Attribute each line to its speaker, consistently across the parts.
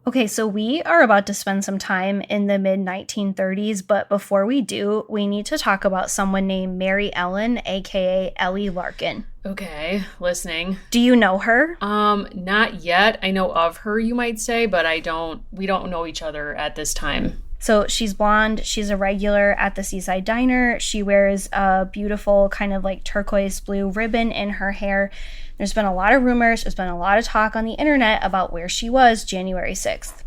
Speaker 1: Okay, so we are about to spend some time in the mid 1930s, but before we do, we need to talk about someone named Mary Ellen, aka Ellie Larkin.
Speaker 2: Okay, listening.
Speaker 1: Do you know her?
Speaker 2: Not yet. I know of her, you might say, but we don't know each other at this time.
Speaker 1: So she's blonde. She's a regular at the Seaside Diner. She wears a beautiful kind of like turquoise blue ribbon in her hair. There's been a lot of rumors. There's been a lot of talk on the internet about where she was January 6th.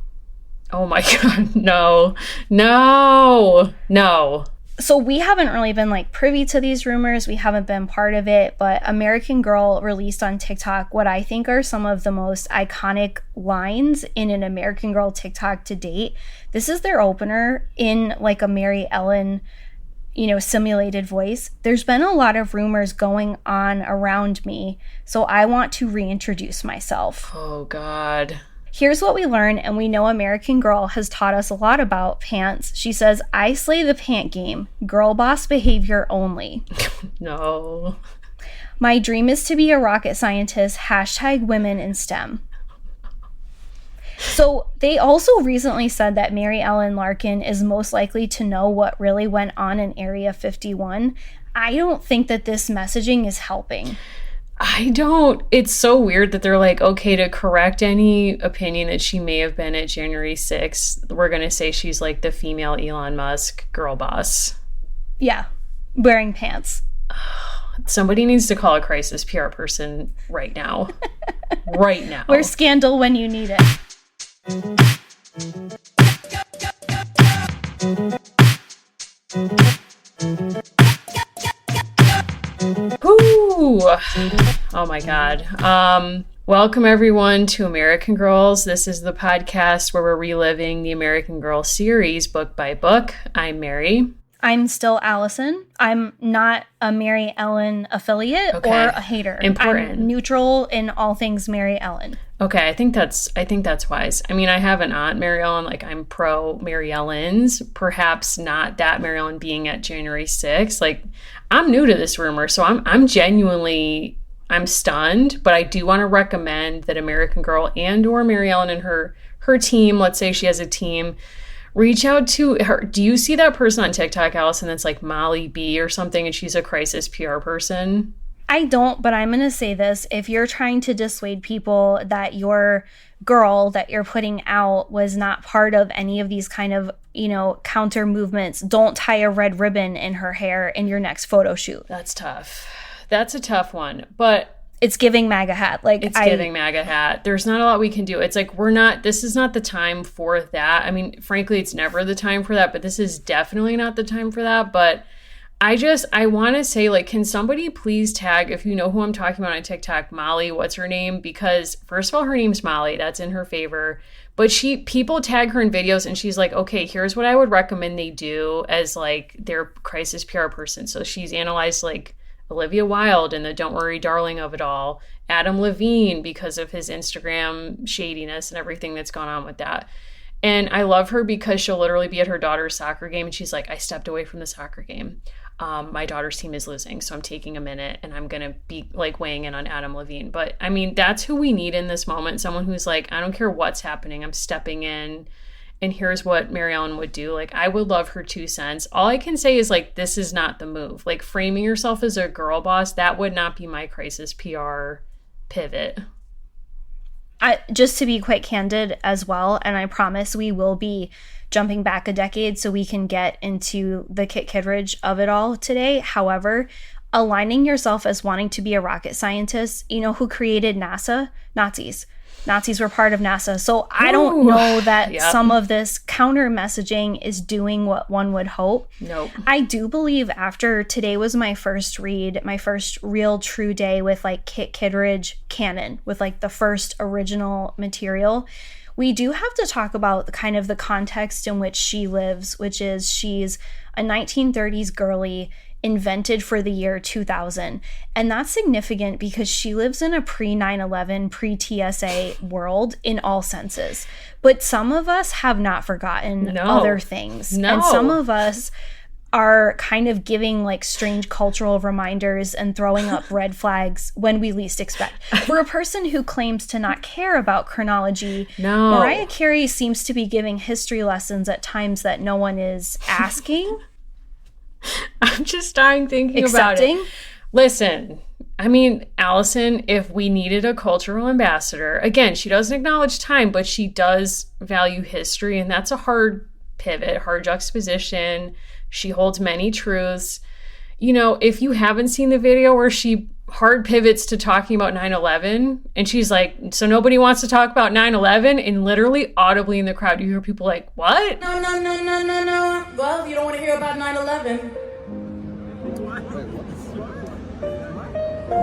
Speaker 2: Oh my God, no, no, no.
Speaker 1: So we haven't really been like privy to these rumors. We haven't been part of it, but American Girl released on TikTok what I think are some of the most iconic lines in an American Girl TikTok to date. This is their opener in like a Mary Ellen, simulated voice. There's been a lot of rumors going on around me, so I want to reintroduce myself.
Speaker 2: Oh God.
Speaker 1: Here's what we learn, and we know American Girl has taught us a lot about pants. She says, I slay the pant game, girl boss behavior only.
Speaker 2: No.
Speaker 1: My dream is to be a rocket scientist, # women in STEM. So they also recently said that Mary Ellen Larkin is most likely to know what really went on in Area 51. I don't think that this messaging is helping.
Speaker 2: It's so weird that they're like, okay, to correct any opinion that she may have been at January 6th, we're going to say she's like the female Elon Musk girl boss.
Speaker 1: Yeah, wearing pants.
Speaker 2: Somebody needs to call a crisis PR person right now. Right now.
Speaker 1: Where's Scandal when you need it?
Speaker 2: Ooh. Oh my God. Welcome everyone to American Girls. This is the podcast where we're reliving the American Girl series book by book. I'm Mary.
Speaker 1: I'm still Allison. I'm not a Mary Ellen affiliate or a hater.
Speaker 2: Important.
Speaker 1: I'm neutral in all things Mary Ellen.
Speaker 2: Okay, I think that's wise. I mean, I have an aunt, Mary Ellen, like I'm pro Mary Ellen's, perhaps not that Mary Ellen being at January 6th. Like, I'm new to this rumor, so I'm genuinely stunned, but I do want to recommend that American Girl and or Mary Ellen and her team, let's say she has a team, reach out to her. Do you see that person on TikTok, Allison, that's like Molly B or something, and she's a crisis PR person?
Speaker 1: I don't, but I'm going to say this. If you're trying to dissuade people that your girl that you're putting out was not part of any of these kind of, counter movements, don't tie a red ribbon in her hair in your next photo shoot.
Speaker 2: That's tough. That's a tough one, but
Speaker 1: it's giving MAGA hat.
Speaker 2: Giving MAGA hat. There's not a lot we can do. It's like, this is not the time for that. I mean, frankly, it's never the time for that, but this is definitely not the time for that. But I want to say, like, can somebody please tag, if you know who I'm talking about on TikTok, Molly, what's her name? Because first of all, her name's Molly. That's in her favor. But people tag her in videos and she's like, okay, here's what I would recommend they do as like their crisis PR person. So she's analyzed like Olivia Wilde and the Don't Worry Darling of it all, Adam Levine because of his Instagram shadiness and everything that's gone on with that. And I love her because she'll literally be at her daughter's soccer game and she's like, I stepped away from the soccer game. My daughter's team is losing, so I'm taking a minute and I'm going to be like weighing in on Adam Levine. But I mean, that's who we need in this moment. Someone who's like, I don't care what's happening. I'm stepping in and here's what Mary Ellen would do. Like, I would love her 2 cents. All I can say is like, this is not the move. Like framing yourself as a girl boss, that would not be my crisis PR pivot.
Speaker 1: Just to be quite candid as well, and I promise we will be jumping back a decade so we can get into the Kit Kittredge of it all today. However, aligning yourself as wanting to be a rocket scientist, who created NASA? Nazis. Nazis were part of NASA. So I don't know that some of this counter messaging is doing what one would hope.
Speaker 2: Nope.
Speaker 1: I do believe after today was my first read, my first real true day with like Kit Kittredge canon, with like the first original material. We do have to talk about the kind of the context in which she lives, which is she's a 1930s girly invented for the year 2000. And that's significant because she lives in a pre-9/11, pre-TSA world in all senses. But some of us have not forgotten other things.
Speaker 2: No.
Speaker 1: And some of us are kind of giving like strange cultural reminders and throwing up red flags when we least expect. For a person who claims to not care about chronology,
Speaker 2: No.
Speaker 1: Mariah Carey seems to be giving history lessons at times that no one is asking.
Speaker 2: I'm just dying thinking
Speaker 1: Accepting.
Speaker 2: about it. Listen, I mean, Allison, if we needed a cultural ambassador, again, she doesn't acknowledge time, but she does value history, and that's a hard pivot, hard juxtaposition. She holds many truths. You know, if you haven't seen the video where she hard pivots to talking about 9/11, and she's like, so nobody wants to talk about 9/11, and literally audibly in the crowd, you hear people like, what?
Speaker 3: No, no, no, no, no, no. Well, you don't want to hear about 9/11.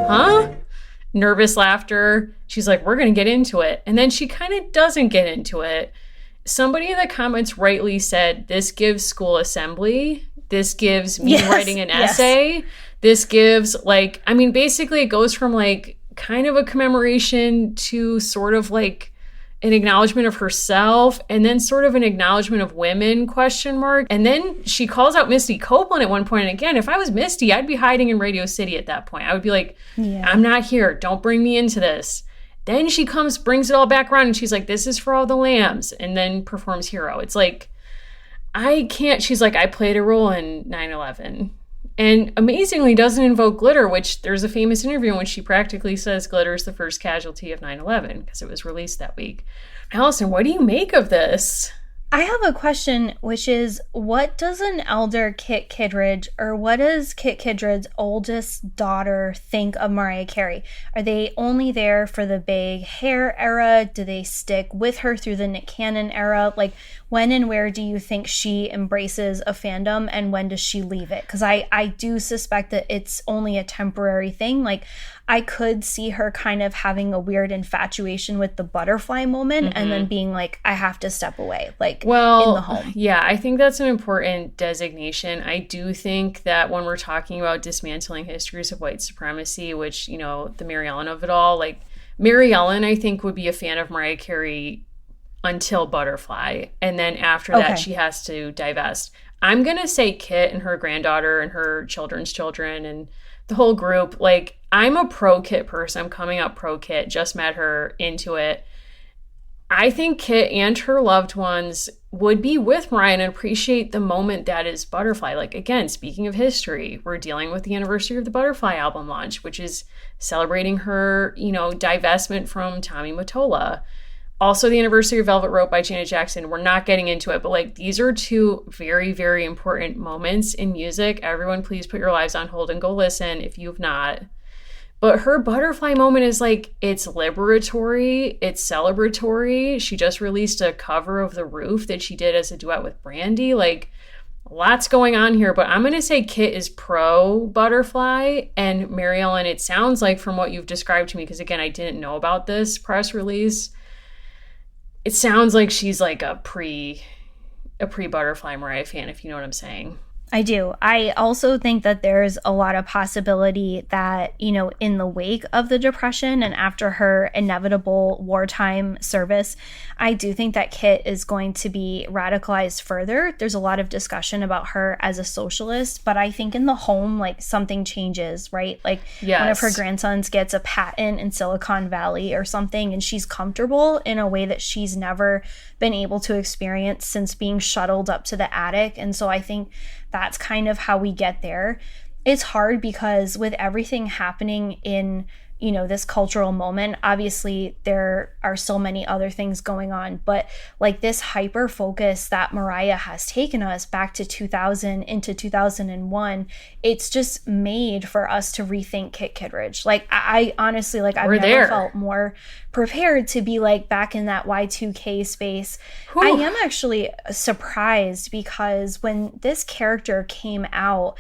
Speaker 2: Huh? Nervous laughter. She's like, we're going to get into it. And then she kind of doesn't get into it. Somebody in the comments rightly said, this gives school assembly. This gives me writing an essay. This gives, like, I mean, basically it goes from like kind of a commemoration to sort of like an acknowledgement of herself, and then sort of an acknowledgement of women, question mark. And then she calls out Misty Copeland at one point. And again, if I was Misty, I'd be hiding in Radio City at that point. I would be like, I'm not here. Don't bring me into this. Then she comes, brings it all back around, and she's like, this is for all the lambs, and then performs Hero. It's like, I can't. She's like, I played a role in 9/11. And amazingly doesn't invoke glitter, which there's a famous interview in which she practically says glitter is the first casualty of 9/11 because it was released that week. Allison, what do you make of this?
Speaker 1: I have a question, which is, what does an elder Kit Kittredge, or what does Kit Kittredge's oldest daughter think of Mariah Carey? Are they only there for the big hair era? Do they stick with her through the Nick Cannon era? Like, when and where do you think she embraces a fandom, and when does she leave it? Because I do suspect that it's only a temporary thing. Like, I could see her kind of having a weird infatuation with the butterfly moment and then being like, I have to step away, like, in the home.
Speaker 2: Yeah, I think that's an important designation. I do think that when we're talking about dismantling histories of white supremacy, which, you know, the Mary Ellen of it all, like, Mary Ellen, I think, would be a fan of Mariah Carey until Butterfly. And then after that, she has to divest. I'm going to say Kit and her granddaughter and her children's children and the whole group. Like, I'm a pro Kit person. I'm coming up pro Kit. Just met her, into it. I think Kit and her loved ones would be with Mariah and appreciate the moment that is Butterfly. Like, again, speaking of history, we're dealing with the anniversary of the Butterfly album launch, which is celebrating her, you know, divestment from Tommy Mottola. Also, the anniversary of Velvet Rope by Janet Jackson. We're not getting into it, but like, these are two very, very important moments in music. Everyone, please put your lives on hold and go listen if you've not. But her Butterfly moment is like, it's liberatory, it's celebratory. She just released a cover of The Roof that she did as a duet with Brandy. Like, lots going on here, but I'm going to say Kit is pro Butterfly, and Mary Ellen, it sounds like from what you've described to me, because again, I didn't know about this press release, it sounds like she's like a pre-Butterfly Mariah fan, if you know what I'm saying.
Speaker 1: I do. I also think that there's a lot of possibility that, you know, in the wake of the Depression and after her inevitable wartime service, I do think that Kit is going to be radicalized further. There's a lot of discussion about her as a socialist, but I think in the home, like, something changes, right? Like, one of her grandsons gets a patent in Silicon Valley or something, and she's comfortable in a way that she's never been able to experience since being shuttled up to the attic. And so I think that's kind of how we get there. It's hard because with everything happening in, you know, this cultural moment, obviously there are so many other things going on, but like this hyper focus that Mariah has taken us back to 2000 into 2001, it's just made for us to rethink Kit Kittredge. Like, I honestly, like, I've never felt more prepared to be like back in that Y2K space. Whew. I am actually surprised because when this character came out,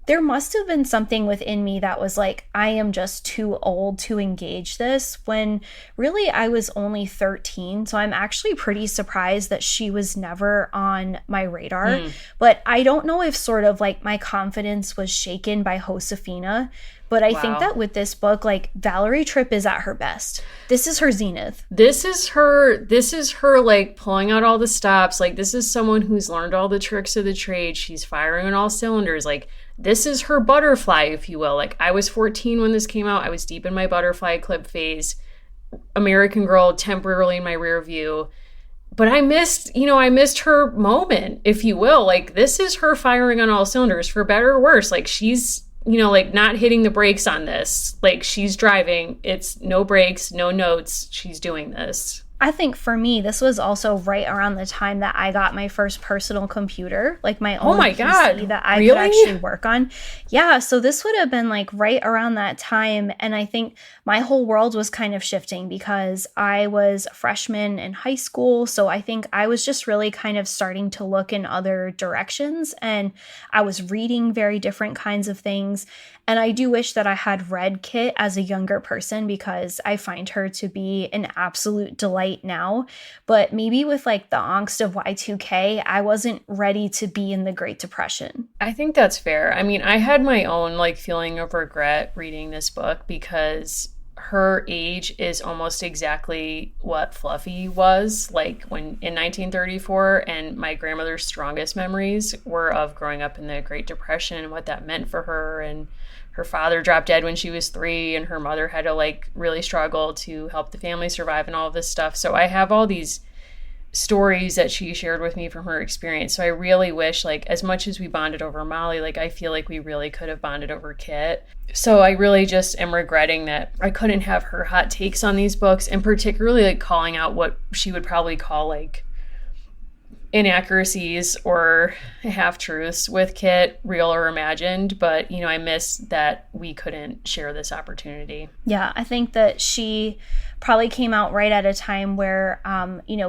Speaker 1: there must have been something within me that was like, I am just too old to engage this, when really I was only 13. So I'm actually pretty surprised that she was never on my radar. But I don't know if sort of like my confidence was shaken by Josefina, But I think
Speaker 2: Wow.
Speaker 1: that with this book, like Valerie Tripp is at her best. This is her zenith.
Speaker 2: This is her like pulling out all the stops. Like, this is someone who's learned all the tricks of the trade. She's firing on all cylinders. Like, this is her butterfly, if you will. Like, I was 14 when this came out. I was deep in my butterfly clip phase. American Girl temporarily in my rear view. But I missed her moment, if you will. Like, this is her firing on all cylinders, for better or worse. Like, she's, like not hitting the brakes on this. Like, she's driving. It's no brakes, no notes. She's doing this.
Speaker 1: I think for me, this was also right around the time that I got my first personal computer, like my own PC that I could actually work on. Yeah, so this would have been like right around that time. And I think my whole world was kind of shifting because I was a freshman in high school. So I think I was just really kind of starting to look in other directions. And I was reading very different kinds of things. And I do wish that I had read Kit as a younger person because I find her to be an absolute delight now. But maybe with like the angst of Y2K, I wasn't ready to be in the Great Depression.
Speaker 2: I think that's fair. I mean, I had my own like feeling of regret reading this book because her age is almost exactly what Fluffy was like when in 1934, and my grandmother's strongest memories were of growing up in the Great Depression and what that meant for her. And her father dropped dead when she was 3, and her mother had to like really struggle to help the family survive and all of this stuff. So I have all these stories that she shared with me from her experience. So I really wish, like, as much as we bonded over Molly, like, I feel like we really could have bonded over Kit. So I really just am regretting that I couldn't have her hot takes on these books, and particularly like calling out what she would probably call like inaccuracies or half-truths with Kit, real or imagined. But, I miss that we couldn't share this opportunity.
Speaker 1: Yeah, I think that she probably came out right at a time where,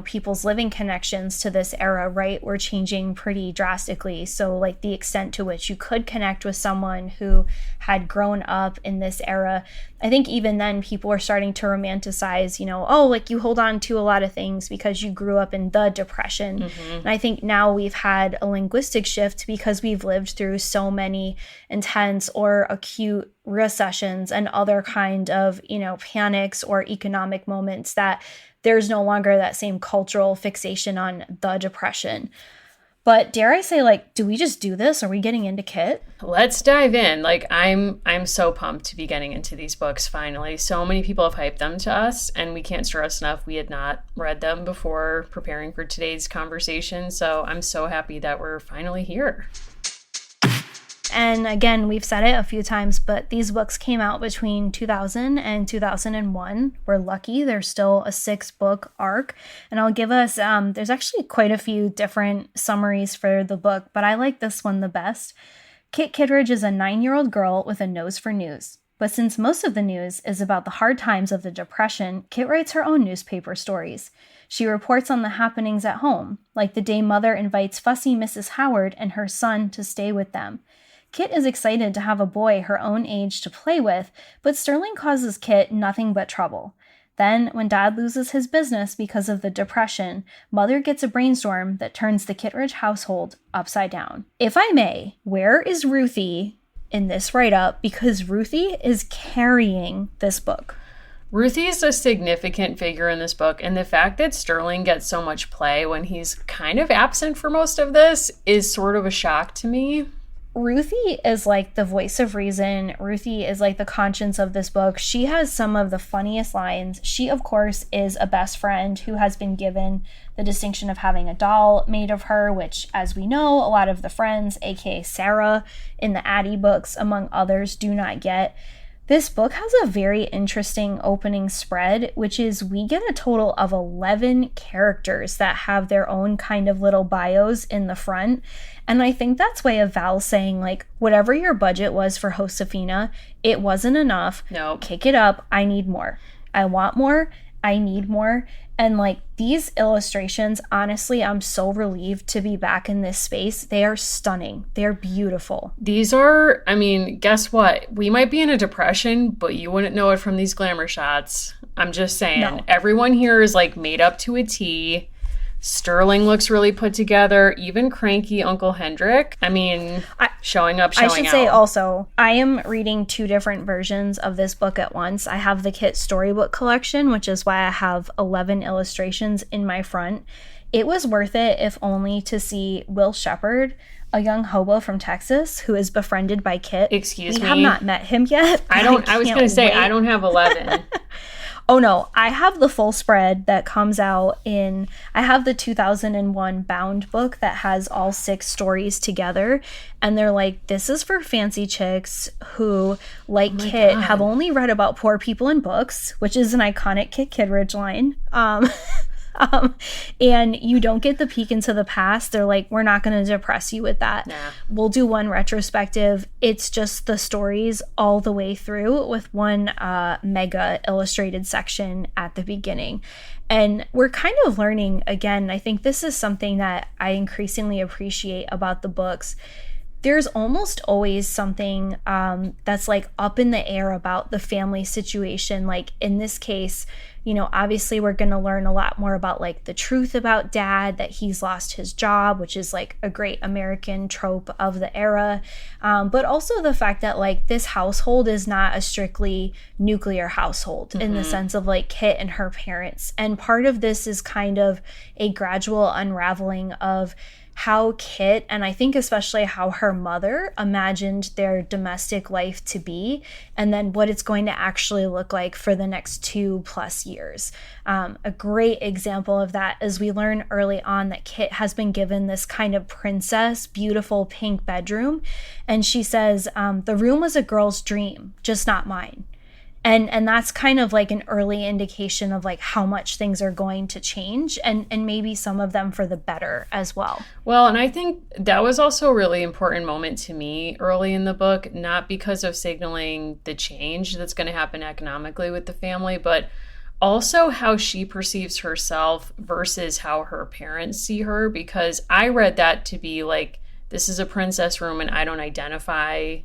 Speaker 1: people's living connections to this era, right, were changing pretty drastically. So, like, the extent to which you could connect with someone who had grown up in this era, I think even then people were starting to romanticize, you hold on to a lot of things because you grew up in the Depression. Mm-hmm. And I think now we've had a linguistic shift because we've lived through so many intense or acute recessions and other kind of, panics or economic moments, that there's no longer that same cultural fixation on the Depression. But dare I say, like, do we just do this? Are we getting into Kit?
Speaker 2: Let's dive in. Like, I'm so pumped to be getting into these books finally. So many people have hyped them to us, and we can't stress enough we had not read them before preparing for today's conversation. So I'm so happy that we're finally here.
Speaker 1: And again, we've said it a few times, but these books came out between 2000 and 2001. We're lucky there's still a 6-book arc. And I'll give us, there's actually quite a few different summaries for the book, but I like this one the best. Kit Kittredge is a 9-year-old girl with a nose for news. But since most of the news is about the hard times of the Depression, Kit writes her own newspaper stories. She reports on the happenings at home, like the day Mother invites fussy Mrs. Howard and her son to stay with them. Kit is excited to have a boy her own age to play with, but Sterling causes Kit nothing but trouble. Then, when Dad loses his business because of the Depression, Mother gets a brainstorm that turns the Kittredge household upside down. If I may, where is Ruthie in this write-up? Because Ruthie is carrying this book.
Speaker 2: Ruthie is a significant figure in this book, and the fact that Sterling gets so much play when he's kind of absent for most of this is sort of a shock to me.
Speaker 1: Ruthie is like the voice of reason. Ruthie is like the conscience of this book. She has some of the funniest lines. She, of course, is a best friend who has been given the distinction of having a doll made of her, which, as we know, a lot of the friends, aka Sarah, in the Addie books, among others, do not get. This book has a very interesting opening spread, which is we get a total of 11 characters that have their own kind of little bios in the front. And I think that's way of Val saying, like, whatever your budget was for Josefina, it wasn't enough.
Speaker 2: No.
Speaker 1: Kick it up. I need more. I want more. I need more. And like these illustrations, honestly, I'm so relieved to be back in this space. They are stunning. They're beautiful.
Speaker 2: These are, I mean, guess what? We might be in a depression, but you wouldn't know it from these glamour shots. I'm just saying.
Speaker 1: No.
Speaker 2: Everyone here is like made up to a T. Sterling looks really put together. Even cranky Uncle Hendrik. I mean, showing up, showing out.
Speaker 1: I should say also, I am reading 2 different versions of this book at once. I have the Kit Storybook Collection, which is why I have 11 illustrations in my front. It was worth it, if only to see Will Shepherd, a young hobo from Texas who is befriended by Kit.
Speaker 2: Excuse me?
Speaker 1: We have not met him yet.
Speaker 2: I was going to say, I don't have 11.
Speaker 1: Oh no, I have the full spread that comes out I have the 2001 bound book that has all 6 stories together. And they're like, this is for fancy chicks who, like Kit, have only read about poor people in books, which is an iconic Kit Kittredge line. And you don't get the peek into the past. They're like, we're not going to depress you with that.
Speaker 2: Nah.
Speaker 1: We'll do one retrospective. It's just the stories all the way through with one mega illustrated section at the beginning. And we're kind of learning, again, I think this is something that I increasingly appreciate about the books. There's almost always something that's like up in the air about the family situation. Like in this case, you know, obviously we're going to learn a lot more about like the truth about Dad, that he's lost his job, which is like a great American trope of the era. But also the fact that like this household is not a strictly nuclear household in the sense of like Kit and her parents. And part of this is kind of a gradual unraveling of how Kit, and I think especially how her mother, imagined their domestic life to be, and then what it's going to actually look like for the next 2+ years. A great example of that is we learn early on that Kit has been given this kind of princess, beautiful pink bedroom, and she says, the room was a girl's dream, just not mine. And that's kind of like an early indication of like how much things are going to change, and maybe some of them for the better as well.
Speaker 2: Well, and I think that was also a really important moment to me early in the book, not because of signaling the change that's going to happen economically with the family, but also how she perceives herself versus how her parents see her, because I read that to be like, this is a princess room and I don't identify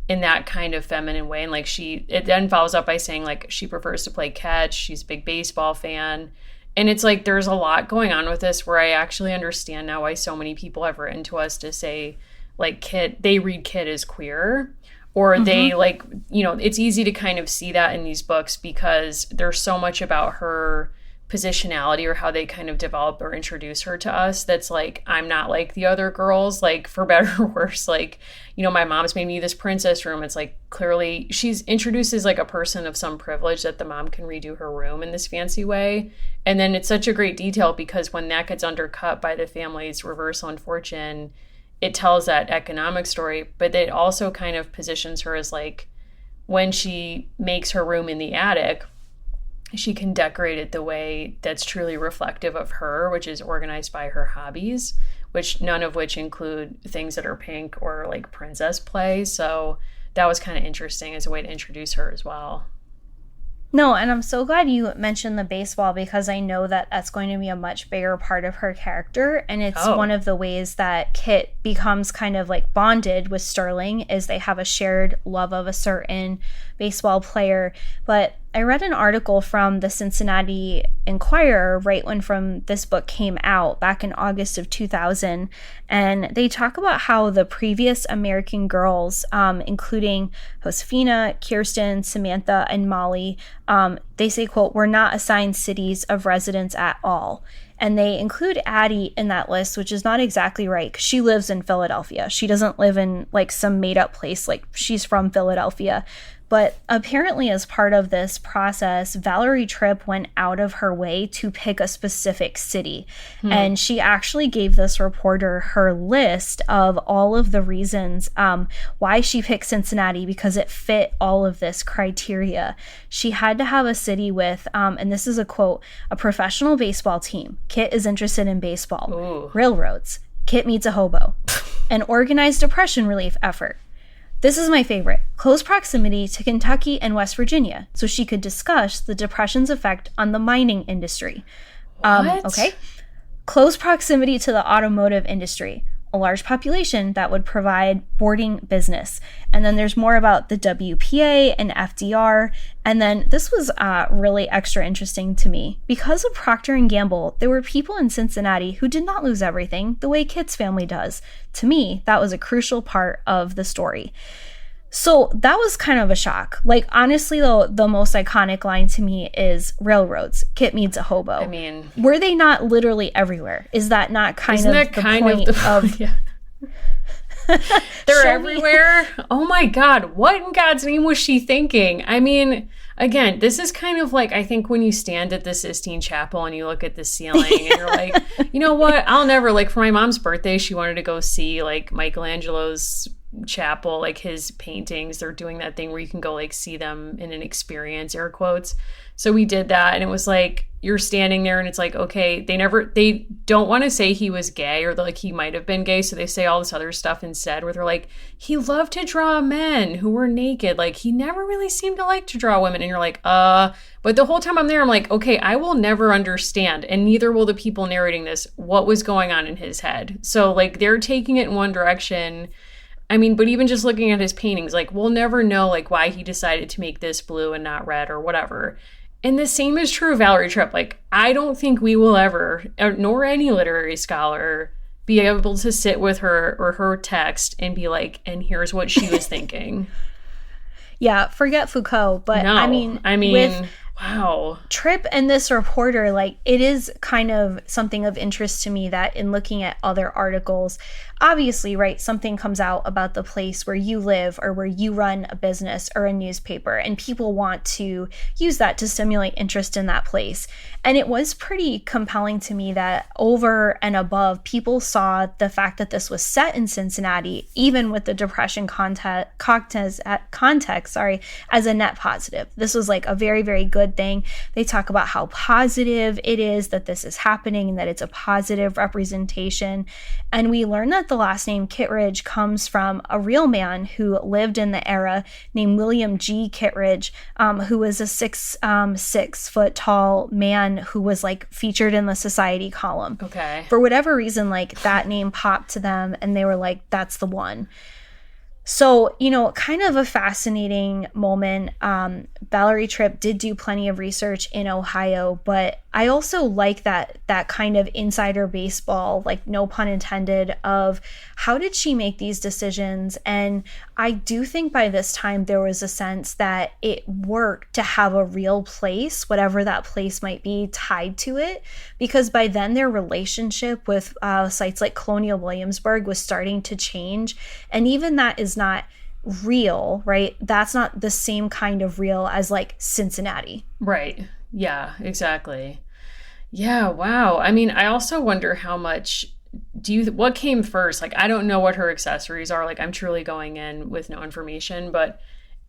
Speaker 2: in that kind of feminine way. And like it then follows up by saying like she prefers to play catch, she's a big baseball fan. And it's like there's a lot going on with this where I actually understand now why so many people have written to us to say like Kit, they read Kit as queer, or they like, you know, it's easy to kind of see that in these books because there's so much about her positionality or how they kind of develop or introduce her to us that's like, I'm not like the other girls, like for better or worse. Like, you know, my mom's made me this princess room. It's like clearly she's introduces like a person of some privilege that the mom can redo her room in this fancy way. And then it's such a great detail because when that gets undercut by the family's reversal in fortune, it tells that economic story, but it also kind of positions her as like when she makes her room in the attic, she can decorate it the way that's truly reflective of her, which is organized by her hobbies, which none of which include things that are pink or like princess play. So that was kind of interesting as a way to introduce her as well.
Speaker 1: No, and I'm so glad you mentioned the baseball because I know that that's going to be a much bigger part of her character. And it's one of the ways that Kit becomes kind of like bonded with Sterling is they have a shared love of a certain baseball player. But I read an article from the Cincinnati Enquirer right when this book came out back in August of 2000. And they talk about how the previous American girls, including Josefina, Kirsten, Samantha, and Molly, they say, quote, were not assigned cities of residence at all. And they include Addie in that list, which is not exactly right because she lives in Philadelphia. She doesn't live in like some made up place, like she's from Philadelphia. But apparently as part of this process, Valerie Tripp went out of her way to pick a specific city. And she actually gave this reporter her list of all of the reasons why she picked Cincinnati because it fit all of this criteria. She had to have a city with, and this is a quote, a professional baseball team. Kit is interested in baseball.
Speaker 2: Ooh.
Speaker 1: Railroads. Kit meets a hobo. An organized depression relief effort. This is my favorite. Close proximity to Kentucky and West Virginia, so she could discuss the Depression's effect on the mining industry.
Speaker 2: What?
Speaker 1: Okay. Close proximity to the automotive industry. a large population that would provide boarding business. And then there's more about the WPA and FDR. And then this was really extra interesting to me. Because of Procter & Gamble, there were people in Cincinnati who did not lose everything the way Kit's family does. To me, that was a crucial part of the story. So that was kind of a shock. Like, honestly, though, the most iconic line to me is railroads. Kit meets a hobo.
Speaker 2: I mean,
Speaker 1: were they not literally everywhere? Is that not kind
Speaker 2: isn't
Speaker 1: of
Speaker 2: that
Speaker 1: the
Speaker 2: kind
Speaker 1: point
Speaker 2: of yeah. They're everywhere. Oh my God. What in God's name was she thinking? I mean, again, this is kind of like, I think when you stand at the Sistine Chapel and you look at the ceiling and you're like, you know what? I'll never, like, for my mom's birthday, she wanted to go see like Michelangelo's chapel, like his paintings. They're doing that thing where you can go like see them in an experience, air quotes. So we did that, and it was like you're standing there and it's like, okay, they don't want to say he was gay or like he might have been gay, so they say all this other stuff instead where they're like, he loved to draw men who were naked, like he never really seemed to like to draw women. And you're like, but the whole time I'm there, I'm like, okay, I will never understand, and neither will the people narrating this, what was going on in his head. So like they're taking it in one direction. I mean, but even just looking at his paintings, like we'll never know like why he decided to make this blue and not red or whatever. And the same is true of Valerie Tripp. Like, I don't think we will ever, nor any literary scholar, be able to sit with her or her text and be like, and here's what she was thinking.
Speaker 1: Yeah, forget Foucault, but
Speaker 2: no,
Speaker 1: I mean,
Speaker 2: with wow.
Speaker 1: Tripp and this reporter, like, it is kind of something of interest to me that in looking at other articles, obviously, right, something comes out about the place where you live or where you run a business or a newspaper, and people want to use that to stimulate interest in that place. And it was pretty compelling to me that over and above, people saw the fact that this was set in Cincinnati, even with the Depression context, as a net positive. This was like a very, very good thing. They talk about how positive it is that this is happening and that it's a positive representation. And we learn that the last name Kittredge comes from a real man who lived in the era named William G. Kittredge, who was a 6'6" tall man who was like featured in the Society column.
Speaker 2: Okay.
Speaker 1: For whatever reason, like that name popped to them and they were like, that's the one. So, you know, kind of a fascinating moment. Valerie Tripp did do plenty of research in Ohio, but I also like that kind of insider baseball, like no pun intended, of how did she make these decisions? And I do think by this time there was a sense that it worked to have a real place, whatever that place might be, tied to it, because by then their relationship with sites like Colonial Williamsburg was starting to change. And even that is not real, right? That's not the same kind of real as like Cincinnati.
Speaker 2: Right. Yeah, exactly. Yeah, wow. I mean, I also wonder how much what came first? Like, I don't know what her accessories are. Like, I'm truly going in with no information, but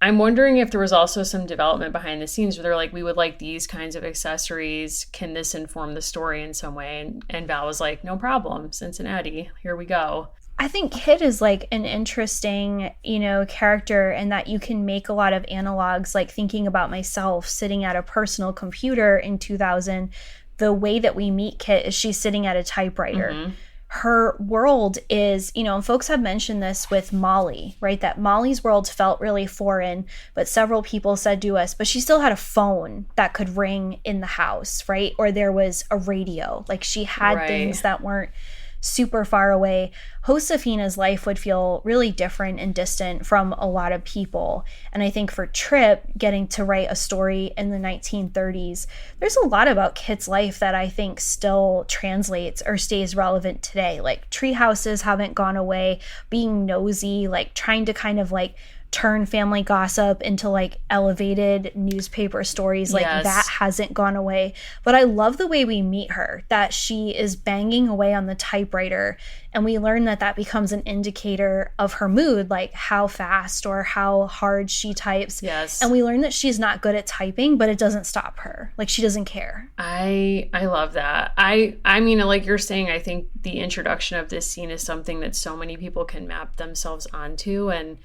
Speaker 2: I'm wondering if there was also some development behind the scenes where they're like, we would like these kinds of accessories. Can this inform the story in some way? And Val was like, no problem. Cincinnati, here we go.
Speaker 1: I think Kit is like an interesting, you know, character in that you can make a lot of analogs, like thinking about myself sitting at a personal computer in 2000. The way that we meet Kit is she's sitting at a typewriter. Mm-hmm. Her world is, you know, and folks have mentioned this with Molly, right? That Molly's world felt really foreign, but several people said to us, but she still had a phone that could ring in the house, right? Or there was a radio. Like she had things that weren't super far away. Josefina's life would feel really different and distant from a lot of people. And I think for Tripp, getting to write a story in the 1930s, there's a lot about Kit's life that I think still translates or stays relevant today. Like tree houses haven't gone away, being nosy, like trying to kind of like turn family gossip into like elevated newspaper stories, like that hasn't gone away. But I love the way we meet her, that she is banging away on the typewriter, and we learn that that becomes an indicator of her mood, like how fast or how hard she types.
Speaker 2: Yes.
Speaker 1: And we learn that she's not good at typing, but it doesn't stop her. Like she doesn't care.
Speaker 2: I love that. I mean, like you're saying, I think the introduction of this scene is something that so many people can map themselves onto. And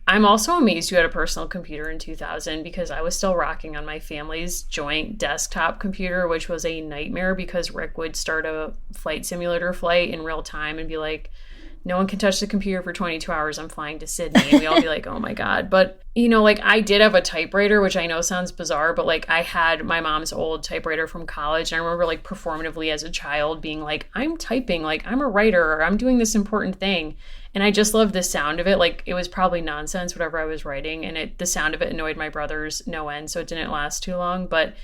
Speaker 2: I'm also amazed you had a personal computer in 2000, because I was still rocking on my family's joint desktop computer, which was a nightmare because Rick would start a flight simulator flight in real time and be like, no one can touch the computer for 22 hours. I'm flying to Sydney. And we all be like, oh my God. But, you know, like I did have a typewriter, which I know sounds bizarre, but like I had my mom's old typewriter from college. And I remember like performatively as a child being like, I'm typing, like I'm a writer, or I'm doing this important thing. And I just loved the sound of it. Like it was probably nonsense, whatever I was writing. And the sound of it annoyed my brothers no end. So it didn't last too long. But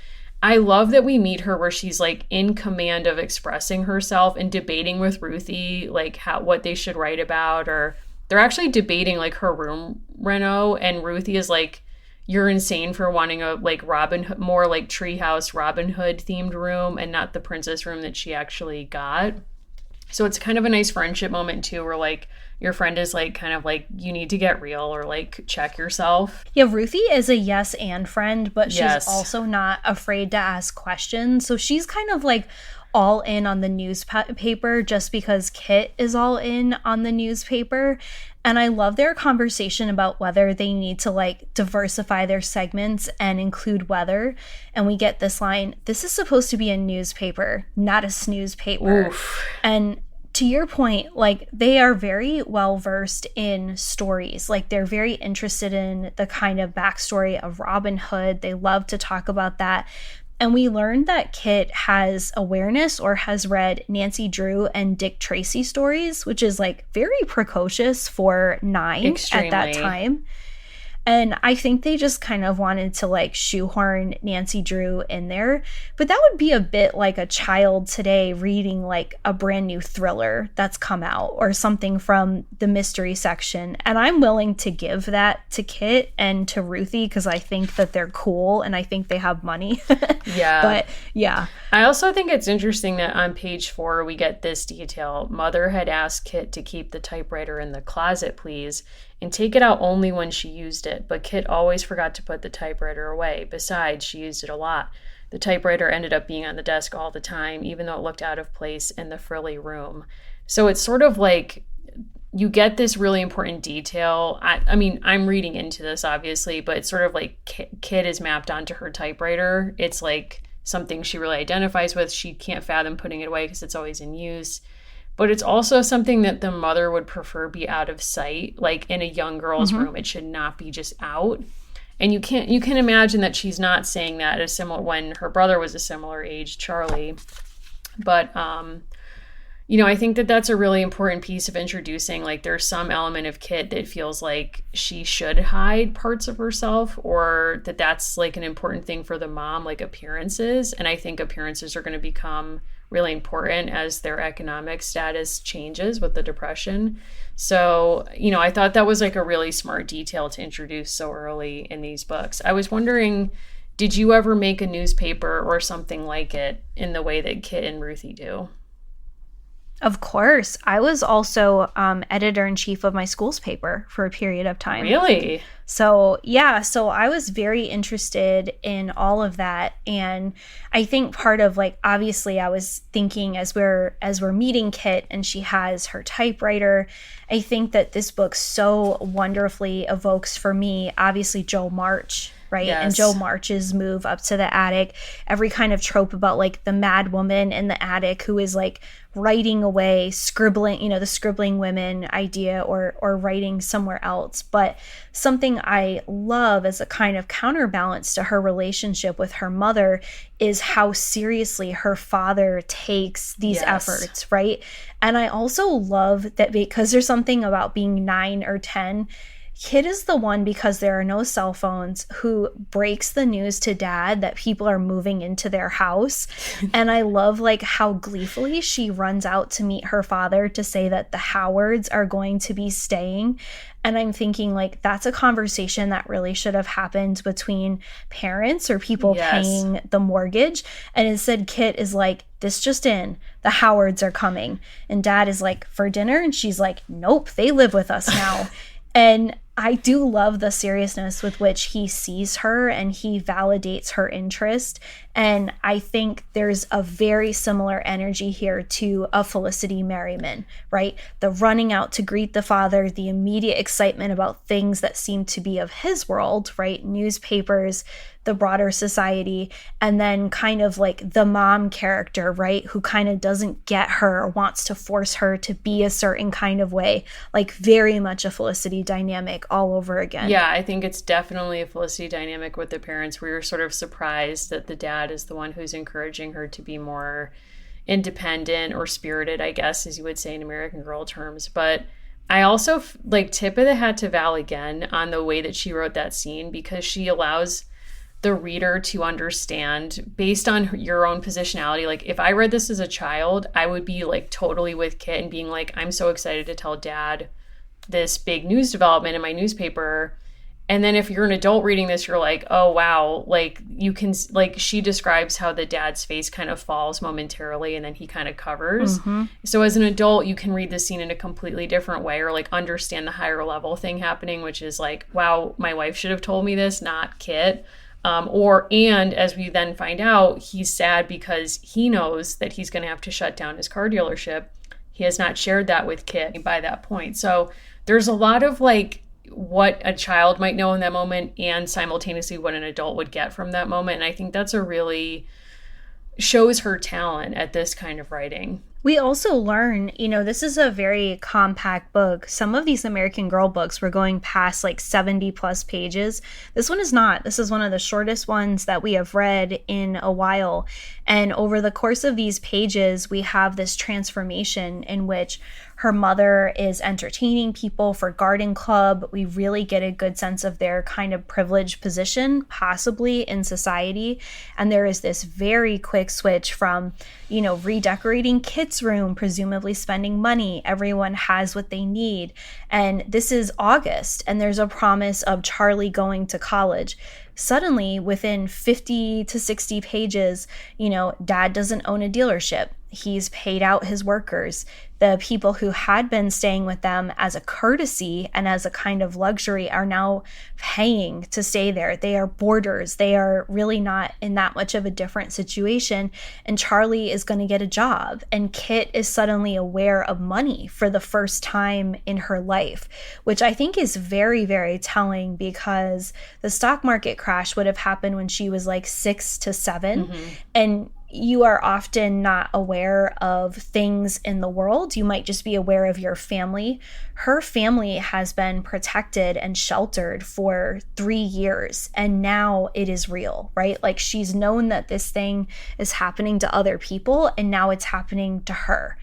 Speaker 2: I love that we meet her where she's like in command of expressing herself and debating with Ruthie, like what they should write about, or they're actually debating like her room reno, and Ruthie is like, you're insane for wanting a like Robin Hood, more like Treehouse Robin Hood themed room and not the princess room that she actually got. So it's kind of a nice friendship moment too, where like your friend is like kind of like, you need to get real or like check yourself.
Speaker 1: Yeah, Ruthie is a yes and friend, but she's
Speaker 2: Yes.
Speaker 1: also not afraid to ask questions. So she's kind of like all in on the newspaper just because Kit is all in on the newspaper. And I love their conversation about whether they need to like diversify their segments and include weather. And we get this line, this is supposed to be a newspaper, not a snooze paper.
Speaker 2: Oof.
Speaker 1: And to your point, like they are very well versed in stories. Like they're very interested in the kind of backstory of Robin Hood. They love to talk about that. And we learned that Kit has awareness or has read Nancy Drew and Dick Tracy stories, which is like very precocious for 9
Speaker 2: Extremely.
Speaker 1: at that time. And I think they just kind of wanted to like shoehorn Nancy Drew in there. But that would be a bit like a child today reading like a brand new thriller that's come out or something from the mystery section. And I'm willing to give that to Kit and to Ruthie because I think that they're cool and I think they have money.
Speaker 2: Yeah.
Speaker 1: But yeah.
Speaker 2: I also think it's interesting that on page 4, we get this detail. Mother had asked Kit to keep the typewriter in the closet, please, and take it out only when she used it. But Kit always forgot to put the typewriter away. Besides, she used it a lot. The typewriter ended up being on the desk all the time, even though it looked out of place in the frilly room. So it's sort of like you get this really important detail. I mean, I'm reading into this, obviously, but it's sort of like Kit is mapped onto her typewriter. It's like something she really identifies with. She can't fathom putting it away because it's always in use. But it's also something that the mother would prefer be out of sight, like in a young girl's room. It should not be just out. And you can imagine that she's not saying that at a similar, when her brother was a similar age, Charlie. But you know, I think that that's a really important piece of introducing, like there's some element of Kit that feels like she should hide parts of herself, or that that's like an important thing for the mom, like appearances. And I think appearances are going to become really important as their economic status changes with the Depression. So, you know, I thought that was like a really smart detail to introduce so early in these books. I was wondering, did you ever make a newspaper or something like it in the way that Kit and Ruthie do?
Speaker 1: Of course. I was also editor-in-chief of my school's paper for a period of time.
Speaker 2: Really?
Speaker 1: So, yeah. So I was very interested in all of that. And I think part of like, obviously I was thinking as we're meeting Kit and she has her typewriter, I think that this book so wonderfully evokes for me, obviously Jo March, right?
Speaker 2: Yes.
Speaker 1: And Jo March's move up to the attic, every kind of trope about like the mad woman in the attic who is like writing away, scribbling, you know, the scribbling women idea or writing somewhere else. But something I love as a kind of counterbalance to her relationship with her mother is how seriously her father takes these
Speaker 2: Yes.
Speaker 1: efforts, right? And I also love that because there's something about being 9 or 10, Kit is the one, because there are no cell phones, who breaks the news to Dad that people are moving into their house. And I love like how gleefully she runs out to meet her father to say that the Howards are going to be staying. And I'm thinking like that's a conversation that really should have happened between parents or people
Speaker 2: Yes.
Speaker 1: paying the mortgage. And instead Kit is like, this just in, the Howards are coming. And Dad is like, for dinner? And she's like, nope, they live with us now. And I do love the seriousness with which he sees her and he validates her interest. And I think there's a very similar energy here to a Felicity Merriman, right? The running out to greet the father, the immediate excitement about things that seem to be of his world, right? Newspapers, the broader society, and then kind of like the mom character, right, who kind of doesn't get her or wants to force her to be a certain kind of way. Like very much a Felicity dynamic all over again.
Speaker 2: Yeah, I think it's definitely a Felicity dynamic with the parents where you're sort of surprised that the dad is the one who's encouraging her to be more independent or spirited, I guess, as you would say in American Girl terms. But I also like tip of the hat to Val again on the way that she wrote that scene, because she allows the reader to understand based on your own positionality. Like if I read this as a child, I would be like totally with Kit and being like, I'm so excited to tell Dad this big news development in my newspaper. And then if you're an adult reading this, you're like, oh, wow. Like you can, like she describes how the dad's face kind of falls momentarily and then he kind of covers. Mm-hmm. So as an adult, you can read this scene in a completely different way, or like understand the higher level thing happening, which is like, wow, my wife should have told me this, not Kit. And as we then find out, he's sad because he knows that he's going to have to shut down his car dealership. He has not shared that with Kit by that point. So there's a lot of like what a child might know in that moment and simultaneously what an adult would get from that moment. And I think that's a really shows her talent at this kind of writing.
Speaker 1: We also learn, this is a very compact book. Some of these American Girl books were going past like 70 plus pages. This one is not. This is one of the shortest ones that we have read in a while. And over the course of these pages, we have this transformation in which her mother is entertaining people for garden club. We really get a good sense of their kind of privileged position, possibly in society. And there is this very quick switch from, redecorating Kit's room, presumably spending money. Everyone has what they need. And this is August, and there's a promise of Charlie going to college. Suddenly, within 50 to 60 pages, Dad doesn't own a dealership. He's paid out his workers. The people who had been staying with them as a courtesy and as a kind of luxury are now paying to stay there. They are boarders. They are really not in that much of a different situation. And Charlie is going to get a job. And Kit is suddenly aware of money for the first time in her life, which I think is very, very telling, because the stock market crash would have happened when she was like 6 to 7. Mm-hmm. And you are often not aware of things in the world. You might just be aware of your family. Her family has been protected and sheltered for 3 years, and now it is real, right? Like she's known that this thing is happening to other people, and now it's happening to her.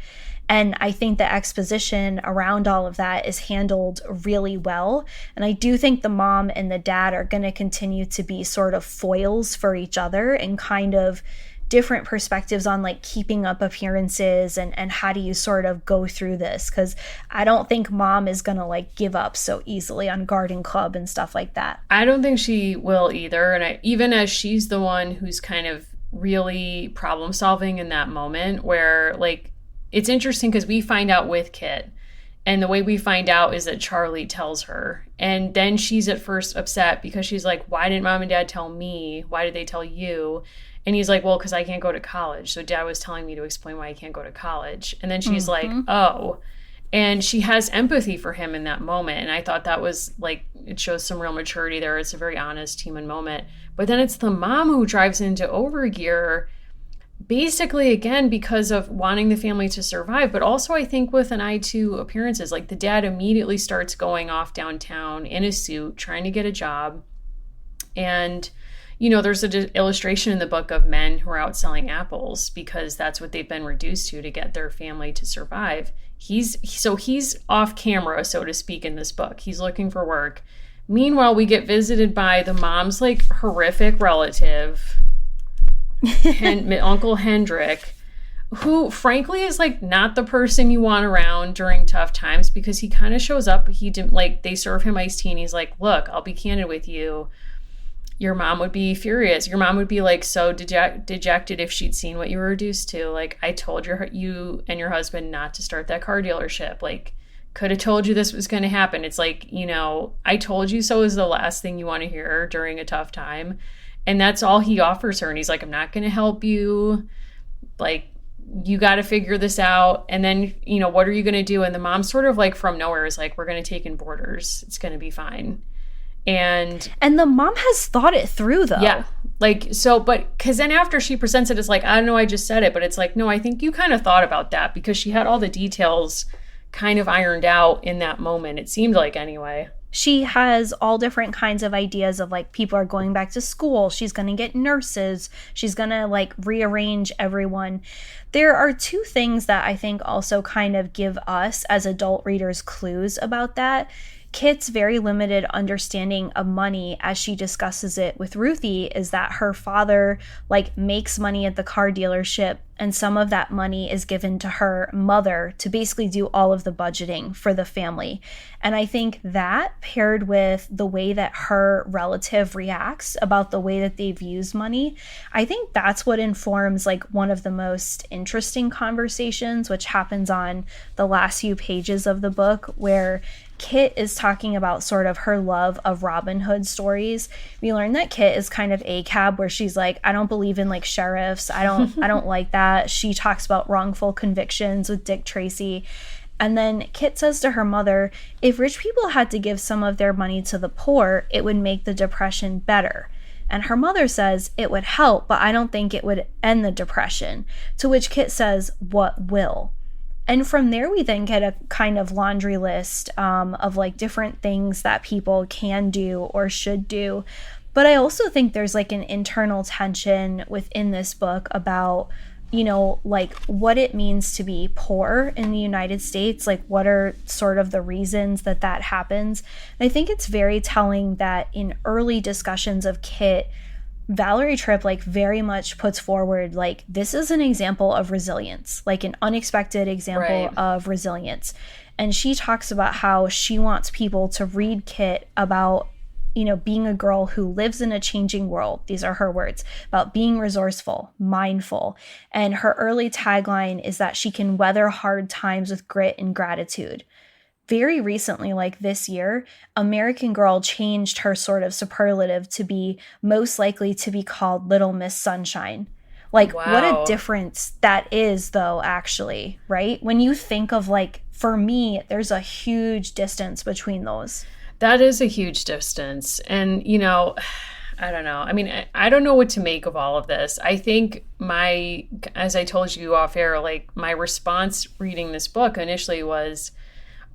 Speaker 1: And I think the exposition around all of that is handled really well. And I do think the mom and the dad are going to continue to be sort of foils for each other and kind of different perspectives on like keeping up appearances and how do you sort of go through this, because I don't think mom is gonna like give up so easily on garden club and stuff like that.
Speaker 2: I don't think she will either. And even as she's the one who's kind of really problem solving in that moment, where like it's interesting because we find out with Kit, and the way we find out is that Charlie tells her. And then she's at first upset because she's like, why didn't mom and dad tell me? Why did they tell you? And he's like, well, because I can't go to college. So dad was telling me to explain why I can't go to college. And then she's like, oh. And she has empathy for him in that moment. And I thought that was like, it shows some real maturity there. It's a very honest human moment. But then it's the mom who drives into overgear, basically, again, because of wanting the family to survive. But also, I think with an eye to appearances, like the dad immediately starts going off downtown in a suit, trying to get a job. And there's an illustration in the book of men who are out selling apples because that's what they've been reduced to get their family to survive. He's off camera, so to speak, in this book. He's looking for work. Meanwhile, we get visited by the mom's like horrific relative, Uncle Hendrik, who frankly is like not the person you want around during tough times, because he kind of shows up. He didn't like, they serve him iced tea and he's like, look, I'll be candid with you. Your mom would be furious. Your mom would be like so dejected if she'd seen what you were reduced to. Like, I told you and your husband not to start that car dealership. Like, could have told you this was going to happen. It's like, I told you so is the last thing you want to hear during a tough time. And that's all he offers her. And he's like, I'm not going to help you. Like, you got to figure this out. And then, what are you going to do? And the mom sort of like from nowhere is like, we're going to take in boarders. It's going to be fine. And
Speaker 1: the mom has thought it through, though.
Speaker 2: Yeah. Like, so, but because then after she presents it, it's like, I don't know, I just said it. But it's like, no, I think you kind of thought about that because she had all the details kind of ironed out in that moment. It seemed like, anyway.
Speaker 1: She has all different kinds of ideas of like people are going back to school. She's going to get nurses. She's going to like rearrange everyone. There are two things that I think also kind of give us as adult readers clues about that. Kit's very limited understanding of money as she discusses it with Ruthie is that her father like makes money at the car dealership, and some of that money is given to her mother to basically do all of the budgeting for the family. And I think that paired with the way that her relative reacts about the way that they've used money, I think that's what informs like one of the most interesting conversations, which happens on the last few pages of the book, where Kit is talking about sort of her love of Robin Hood stories. We learn that Kit is kind of ACAB, where she's like, I don't believe in like sheriffs. I don't like that. She talks about wrongful convictions with Dick Tracy. And then Kit says to her mother, if rich people had to give some of their money to the poor, it would make the depression better. And her mother says it would help, but I don't think it would end the depression. To which Kit says, what will? And from there, we then get a kind of laundry list of like different things that people can do or should do. But I also think there's like an internal tension within this book about, you know, like what it means to be poor in the United States. Like what are sort of the reasons that that happens? And I think it's very telling that in early discussions of Kit, Valerie Tripp like very much puts forward like this is an example of resilience, like an unexpected example of resilience. And she talks about how she wants people to read Kit about, you know, being a girl who lives in a changing world. These are her words, about being resourceful, mindful. And her early tagline is that she can weather hard times with grit and gratitude. Very recently, like this year, American Girl changed her sort of superlative to be most likely to be called Little Miss Sunshine. Like,
Speaker 2: wow.
Speaker 1: What a difference that is, though, actually, right? When you think of, like, for me, there's a huge distance between those.
Speaker 2: That is a huge distance. And, you know, I don't know. I mean, I don't know what to make of all of this. I think as I told you off air, like, my response reading this book initially was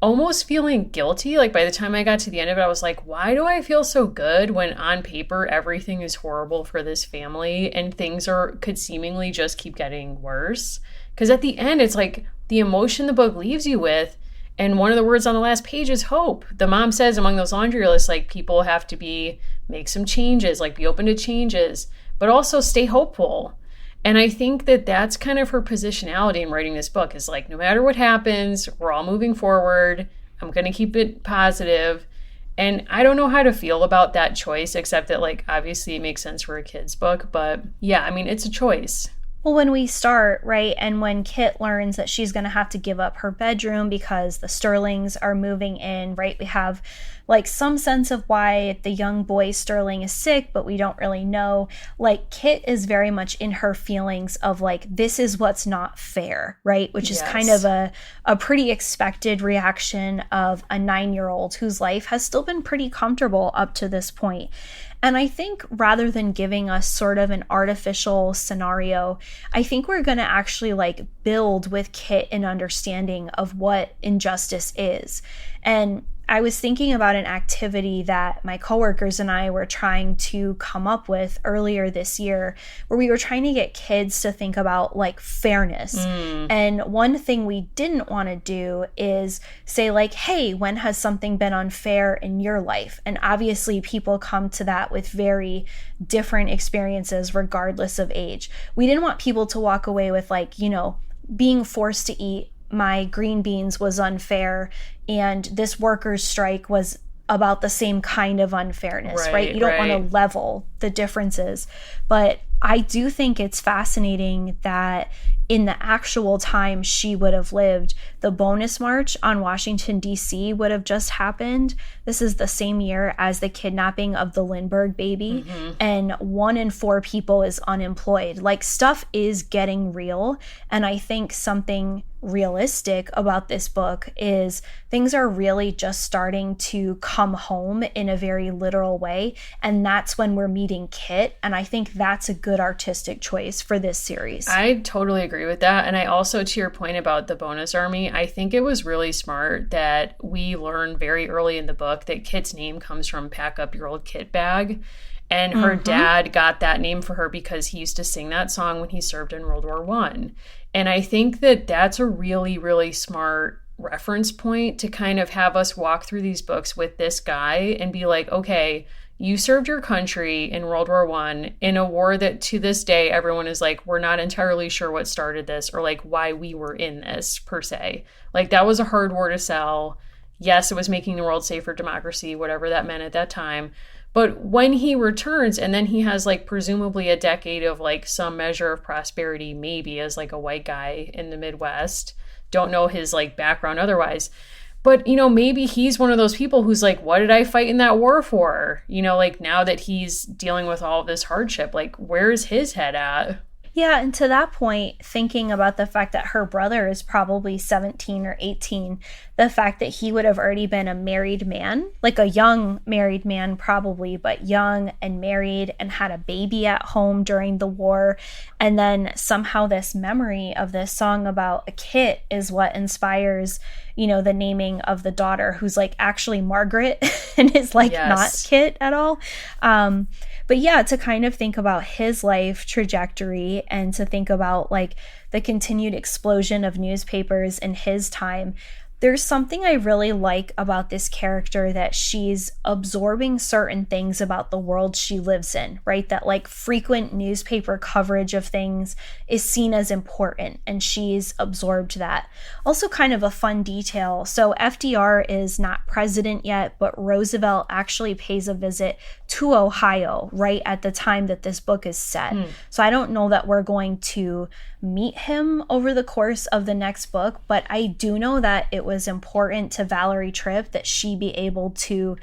Speaker 2: almost feeling guilty. Like by the time I got to the end of it, I was like, why do I feel so good when on paper everything is horrible for this family and things could seemingly just keep getting worse? Because at the end, it's like the emotion the book leaves you with, and one of the words on the last page is hope. The mom says among those laundry lists, like people have to make some changes, like be open to changes, but also stay hopeful. And I think that that's kind of her positionality in writing this book is like, no matter what happens, we're all moving forward. I'm going to keep it positive. And I don't know how to feel about that choice, except that like, obviously it makes sense for a kid's book. But yeah, I mean, it's a choice.
Speaker 1: Well, when we start, right, and when Kit learns that she's going to have to give up her bedroom because the Sterlings are moving in, right, we have like some sense of why the young boy Sterling is sick, but we don't really know. Like Kit is very much in her feelings of like, this is what's not fair, right, which is kind of a pretty expected reaction of a 9-year-old whose life has still been pretty comfortable up to this point. And I think rather than giving us sort of an artificial scenario, I think we're going to actually like build with Kit an understanding of what injustice is. And I was thinking about an activity that my coworkers and I were trying to come up with earlier this year, where we were trying to get kids to think about like fairness. And one thing we didn't want to do is say like, hey, when has something been unfair in your life? And obviously people come to that with very different experiences regardless of age. We didn't want people to walk away with like, you know, being forced to eat my green beans was unfair and this workers' strike was about the same kind of unfairness, right? You don't want to level the differences. But I do think it's fascinating that in the actual time she would have lived, the bonus march on Washington, D.C. would have just happened. This is the same year as the kidnapping of the Lindbergh baby, and 1 in 4 people is unemployed. Like, stuff is getting real, and I think something realistic about this book is things are really just starting to come home in a very literal way, and that's when we're meeting Kit, and I think that's a good artistic choice for this series.
Speaker 2: I totally agree with that, and I also, to your point about the bonus army, I think it was really smart that we learned very early in the book that Kit's name comes from Pack Up Your Old Kit Bag. And her dad got that name for her because he used to sing that song when he served in World War I. And I think that that's a really, really smart reference point to kind of have us walk through these books with this guy and be like, okay, you served your country in World War I in a war that to this day, everyone is like, we're not entirely sure what started this or like why we were in this per se. Like, that was a hard war to sell. Yes, it was making the world safer, democracy, whatever that meant at that time. But when he returns and then he has like presumably a decade of like some measure of prosperity, maybe as like a white guy in the Midwest, don't know his like background otherwise. But, you know, maybe he's one of those people who's like, what did I fight in that war for? You know, like now that he's dealing with all of this hardship, like where's his head at?
Speaker 1: Yeah, and to that point, thinking about the fact that her brother is probably 17 or 18, the fact that he would have already been a married man, like a young married man probably, but young and married and had a baby at home during the war. And then somehow this memory of this song about a Kit is what inspires, you know, the naming of the daughter, who's like actually Margaret and is like not Kit at all. But yeah, to kind of think about his life trajectory and to think about like the continued explosion of newspapers in his time, there's something I really like about this character, that she's absorbing certain things about the world she lives in, right? That like frequent newspaper coverage of things is seen as important, and she's absorbed that. Also kind of a fun detail. So FDR is not president yet, but Roosevelt actually pays a visit to Ohio right at the time that this book is set. So I don't know that we're going to meet him over the course of the next book, but I do know that it was important to Valerie Tripp that she be able to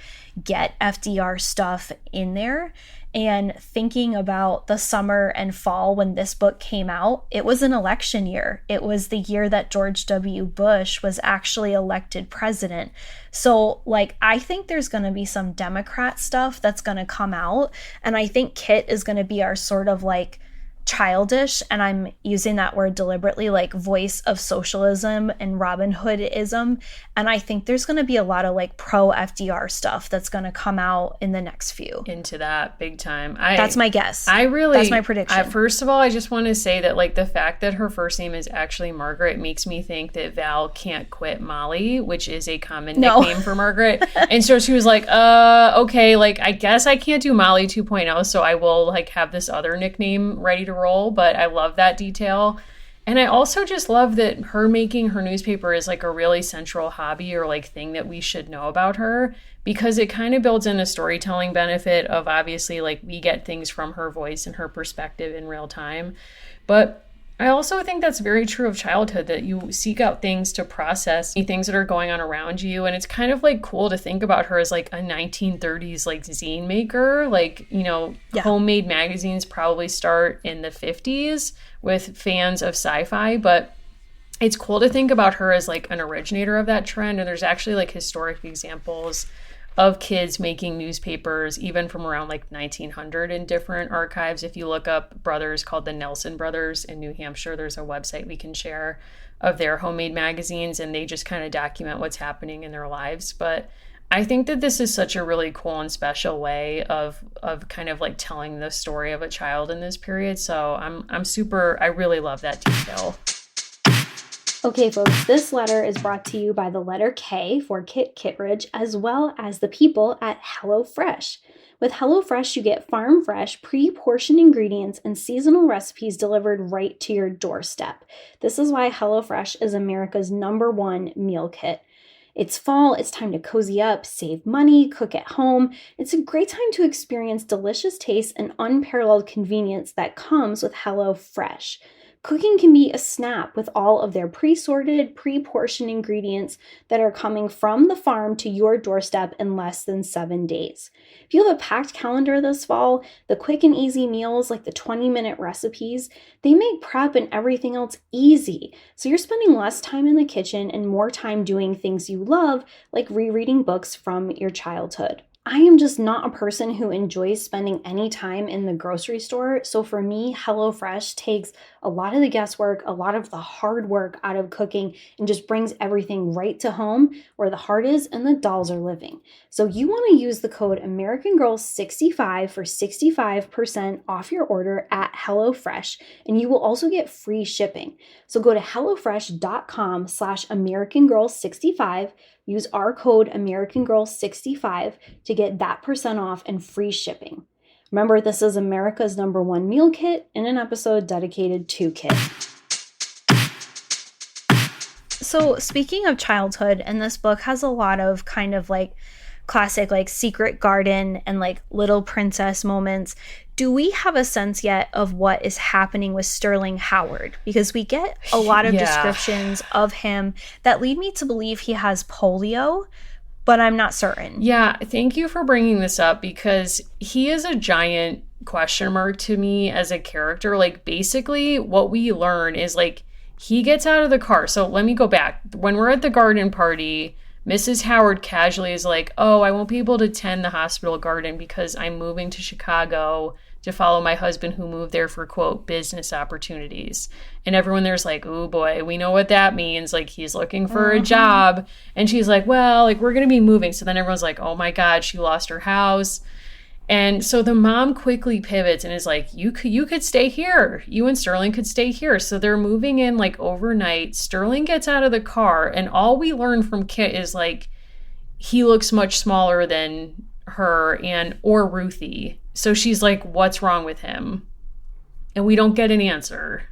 Speaker 1: get FDR stuff in there. And thinking about the summer and fall when this book came out, it was an election year. It was the year that George W. Bush was actually elected president. So, like, I think there's going to be some Democrat stuff that's going to come out. And I think Kit is going to be our sort of like childish, and I'm using that word deliberately, like voice of socialism and Robin Hoodism. And I think there's going to be a lot of like pro FDR stuff that's going to come out in the next few.
Speaker 2: Into that big time.
Speaker 1: That's my guess.
Speaker 2: That's
Speaker 1: my prediction.
Speaker 2: First of all, I just want to say that like the fact that her first name is actually Margaret makes me think that Val can't quit Molly, which is a common nickname for Margaret. And so she was like, okay, like I guess I can't do Molly 2.0, so I will like have this other nickname ready to role. But I love that detail. And I also just love that her making her newspaper is like a really central hobby or like thing that we should know about her, because it kind of builds in a storytelling benefit of obviously like we get things from her voice and her perspective in real time. But I also think that's very true of childhood, that you seek out things to process things that are going on around you. And it's kind of like cool to think about her as like a 1930s like zine maker. Like, you know, homemade magazines probably start in the 50s with fans of sci-fi, but it's cool to think about her as like an originator of that trend. And there's actually like historic examples of kids making newspapers even from around like 1900 in different archives. If you look up brothers called the Nelson Brothers in New Hampshire, there's a website we can share of their homemade magazines, and they just kind of document what's happening in their lives. But I think that this is such a really cool and special way of kind of like telling the story of a child in this period. So I really love that detail.
Speaker 1: Okay, folks, this letter is brought to you by the letter K for Kit Kittredge, as well as the people at HelloFresh. With HelloFresh, you get farm fresh, pre-portioned ingredients and seasonal recipes delivered right to your doorstep. This is why HelloFresh is America's #1 meal kit. It's fall, it's time to cozy up, save money, cook at home. It's a great time to experience delicious taste and unparalleled convenience that comes with HelloFresh. Cooking can be a snap with all of their pre-sorted, pre-portioned ingredients that are coming from the farm to your doorstep in less than 7 days. If you have a packed calendar this fall, the quick and easy meals like the 20-minute recipes, they make prep and everything else easy. So you're spending less time in the kitchen and more time doing things you love, like rereading books from your childhood. I am just not a person who enjoys spending any time in the grocery store. So for me, HelloFresh takes a lot of the guesswork, a lot of the hard work out of cooking, and just brings everything right to home where the heart is and the dolls are living. So you want to use the code AmericanGirl65 for 65% off your order at HelloFresh, and you will also get free shipping. So go to HelloFresh.com/AmericanGirl65. Use our code AmericanGirl65 to get that percent off and free shipping. Remember, this is America's #1 meal kit in an episode dedicated to Kit. So speaking of childhood, and this book has a lot of kind of like classic like Secret Garden and like Little Princess moments. Do we have a sense yet of what is happening with Sterling Howard? Because we get a lot of descriptions of him that lead me to believe he has polio, but I'm not certain.
Speaker 2: Yeah, thank you for bringing this up because he is a giant question mark to me as a character. Like basically what we learn is like he gets out of the car. So let me go back. When we're at the garden party, Mrs. Howard casually is like, oh, I won't be able to tend the hospital garden because I'm moving to Chicago to follow my husband who moved there for, quote, business opportunities. And everyone there's like, oh boy, we know what that means. Like he's looking for a job. And she's like, well, like we're going to be moving. So then everyone's like, oh my God, she lost her house. And so the mom quickly pivots and is like, you could stay here. You and Sterling could stay here. So they're moving in like overnight. Sterling gets out of the car and all we learn from Kit is like, he looks much smaller than her or Ruthie. So she's like, what's wrong with him? And we don't get an answer.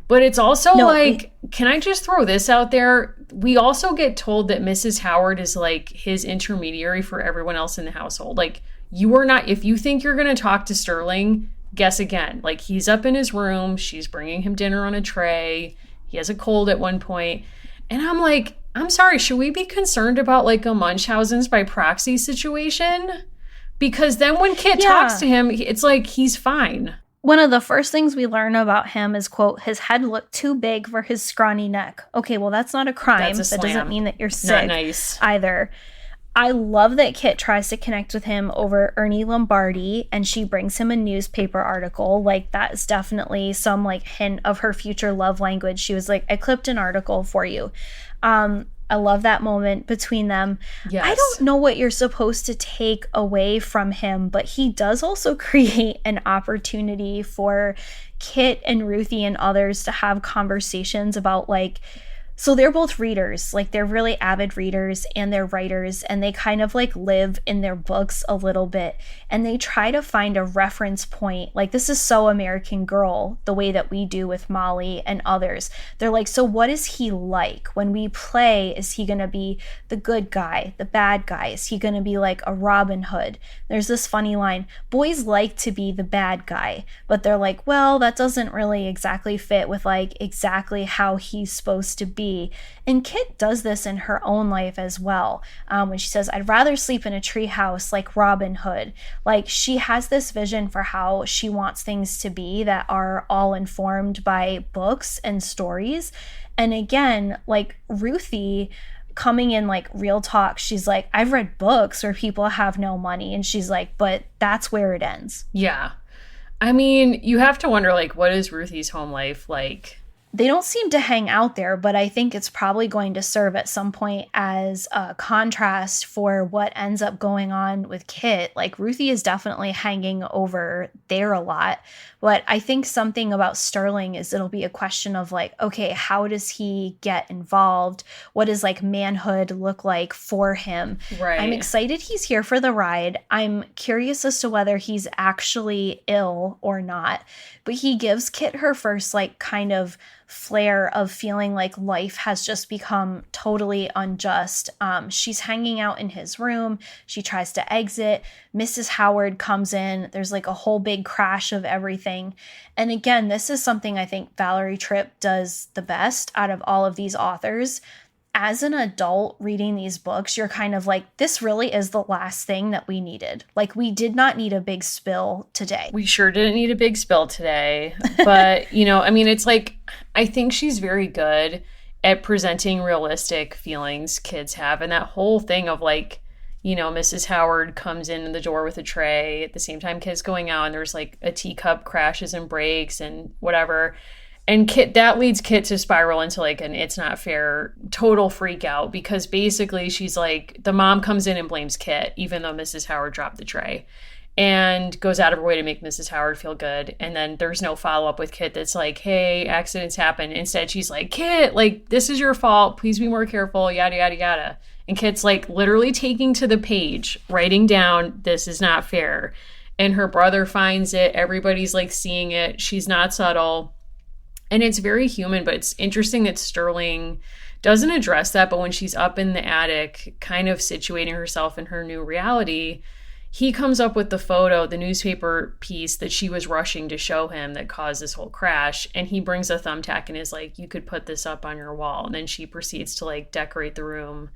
Speaker 2: But it's also can I just throw this out there? We also get told that Mrs. Howard is like his intermediary for everyone else in the household. Like you are not, if you think you're going to talk to Sterling, guess again. Like he's up in his room. She's bringing him dinner on a tray. He has a cold at one point. And I'm like, I'm sorry, should we be concerned about like a Munchausen's by proxy situation? Because then when Kit talks to him, it's like he's fine.
Speaker 1: One of the first things we learn about him is, quote, his head looked too big for his scrawny neck. Okay, well, that's not a crime. That doesn't mean that you're sick.
Speaker 2: Not nice.
Speaker 1: Either. I love that Kit tries to connect with him over Ernie Lombardi, and she brings him a newspaper article. Like, that is definitely some, like, hint of her future love language. She was like, I clipped an article for you. I love that moment between them. Yes. I don't know what you're supposed to take away from him, but he does also create an opportunity for Kit and Ruthie and others to have conversations about like, so they're both readers, like they're really avid readers and they're writers and they kind of like live in their books a little bit and they try to find a reference point. Like this is so American Girl, the way that we do with Molly and others. They're like, so what is he like? When we play, is he going to be the good guy, the bad guy? Is he going to be like a Robin Hood? There's this funny line, boys like to be the bad guy, but they're like, well, that doesn't really exactly fit with like exactly how he's supposed to be. And Kit does this in her own life as well. When she says, I'd rather sleep in a treehouse like Robin Hood. Like she has this vision for how she wants things to be that are all informed by books and stories. And again, like Ruthie coming in like real talk, she's like, I've read books where people have no money. And she's like, but that's where it ends.
Speaker 2: Yeah. I mean, you have to wonder, like, what is Ruthie's home life like?
Speaker 1: They don't seem to hang out there, but I think it's probably going to serve at some point as a contrast for what ends up going on with Kit. Like Ruthie is definitely hanging over there a lot, but I think something about Sterling is it'll be a question of like, okay, how does he get involved? What does like manhood look like for him?
Speaker 2: Right.
Speaker 1: I'm excited he's here for the ride. I'm curious as to whether he's actually ill or not, but he gives Kit her first like kind of flare of feeling like life has just become totally unjust. She's hanging out in his room. She tries to exit. Mrs. Howard comes in. There's like a whole big crash of everything. And again, this is something I think Valerie Tripp does the best out of all of these authors. As an adult reading these books, you're kind of like, this really is the last thing that we needed. Like, we did not need a big spill today.
Speaker 2: We sure didn't need a big spill today. But, I mean, it's like, I think she's very good at presenting realistic feelings kids have. And that whole thing of like, Mrs. Howard comes in the door with a tray at the same time kids going out, and there's like a teacup crashes and breaks and whatever. And that leads Kit to spiral into like an it's not fair total freak out, because basically she's like, the mom comes in and blames Kit, even though Mrs. Howard dropped the tray, and goes out of her way to make Mrs. Howard feel good. And then there's no follow up with Kit that's like, hey, accidents happen. Instead, she's like, Kit, like, this is your fault. Please be more careful, yada, yada, yada. And Kit's like literally taking to the page, writing down, this is not fair. And her brother finds it. Everybody's like seeing it. She's not subtle. And it's very human, but it's interesting that Sterling doesn't address that. But when she's up in the attic, kind of situating herself in her new reality, he comes up with the photo, the newspaper piece that she was rushing to show him that caused this whole crash. And he brings a thumbtack and is like, you could put this up on your wall. And then she proceeds to like decorate the room,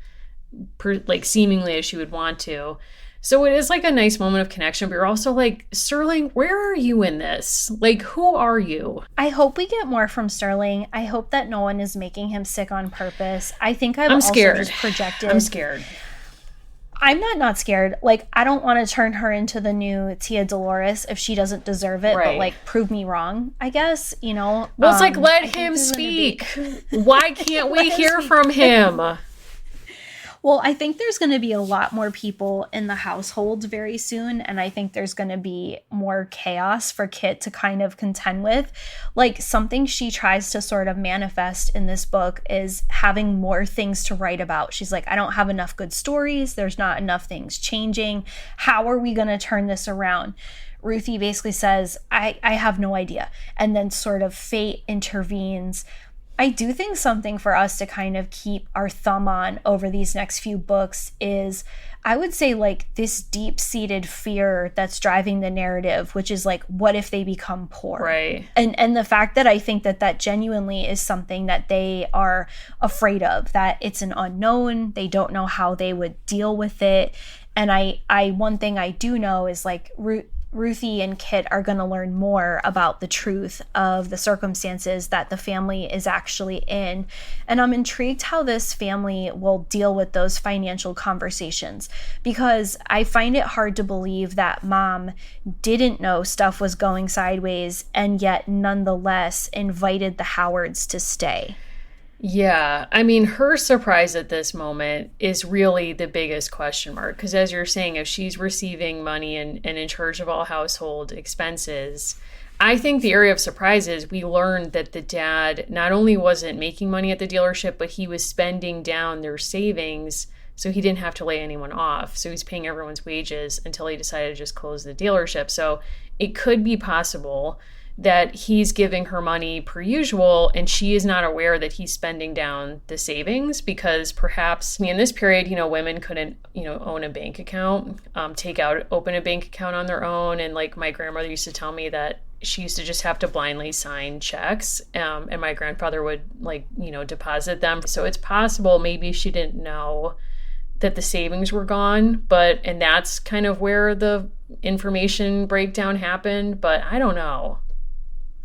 Speaker 2: like seemingly as she would want to. So it is like a nice moment of connection, but you're also like, Sterling, where are you in this? Like, who are you?
Speaker 1: I hope we get more from Sterling. I hope that no one is making him sick on purpose. I think I'm also
Speaker 2: scared.
Speaker 1: Just projected.
Speaker 2: I'm scared.
Speaker 1: I'm not scared. Like, I don't want to turn her into the new Tia Dolores if she doesn't deserve it,
Speaker 2: right.
Speaker 1: But like prove me wrong, I guess,
Speaker 2: Well, it's like, let him speak. Why can't we hear from him?
Speaker 1: Well, I think there's going to be a lot more people in the household very soon, and I think there's going to be more chaos for Kit to kind of contend with. Like, something she tries to sort of manifest in this book is having more things to write about. She's like, I don't have enough good stories. There's not enough things changing. How are we going to turn this around? Ruthie basically says, I have no idea. And then sort of fate intervenes. I do think something for us to kind of keep our thumb on over these next few books is, I would say, like, this deep-seated fear that's driving the narrative, which is like, what if they become poor?
Speaker 2: Right.
Speaker 1: And the fact that I think that genuinely is something that they are afraid of, that it's an unknown, they don't know how they would deal with it. And I one thing I do know is like Ruthie and Kit are going to learn more about the truth of the circumstances that the family is actually in. And I'm intrigued how this family will deal with those financial conversations, because I find it hard to believe that mom didn't know stuff was going sideways and yet nonetheless invited the Howards to stay.
Speaker 2: Yeah, I mean, her surprise at this moment is really the biggest question mark, because as you're saying, if she's receiving money and in charge of all household expenses, I think the area of surprise is we learned that the dad not only wasn't making money at the dealership, but he was spending down their savings so he didn't have to lay anyone off. So he's paying everyone's wages until he decided to just close the dealership. So it could be possible that he's giving her money per usual and she is not aware that he's spending down the savings, because perhaps in this period, women couldn't, own a bank account, open a bank account on their own. And like my grandmother used to tell me that she used to just have to blindly sign checks, and my grandfather would deposit them. So it's possible maybe she didn't know that the savings were gone, and that's kind of where the information breakdown happened, but I don't know.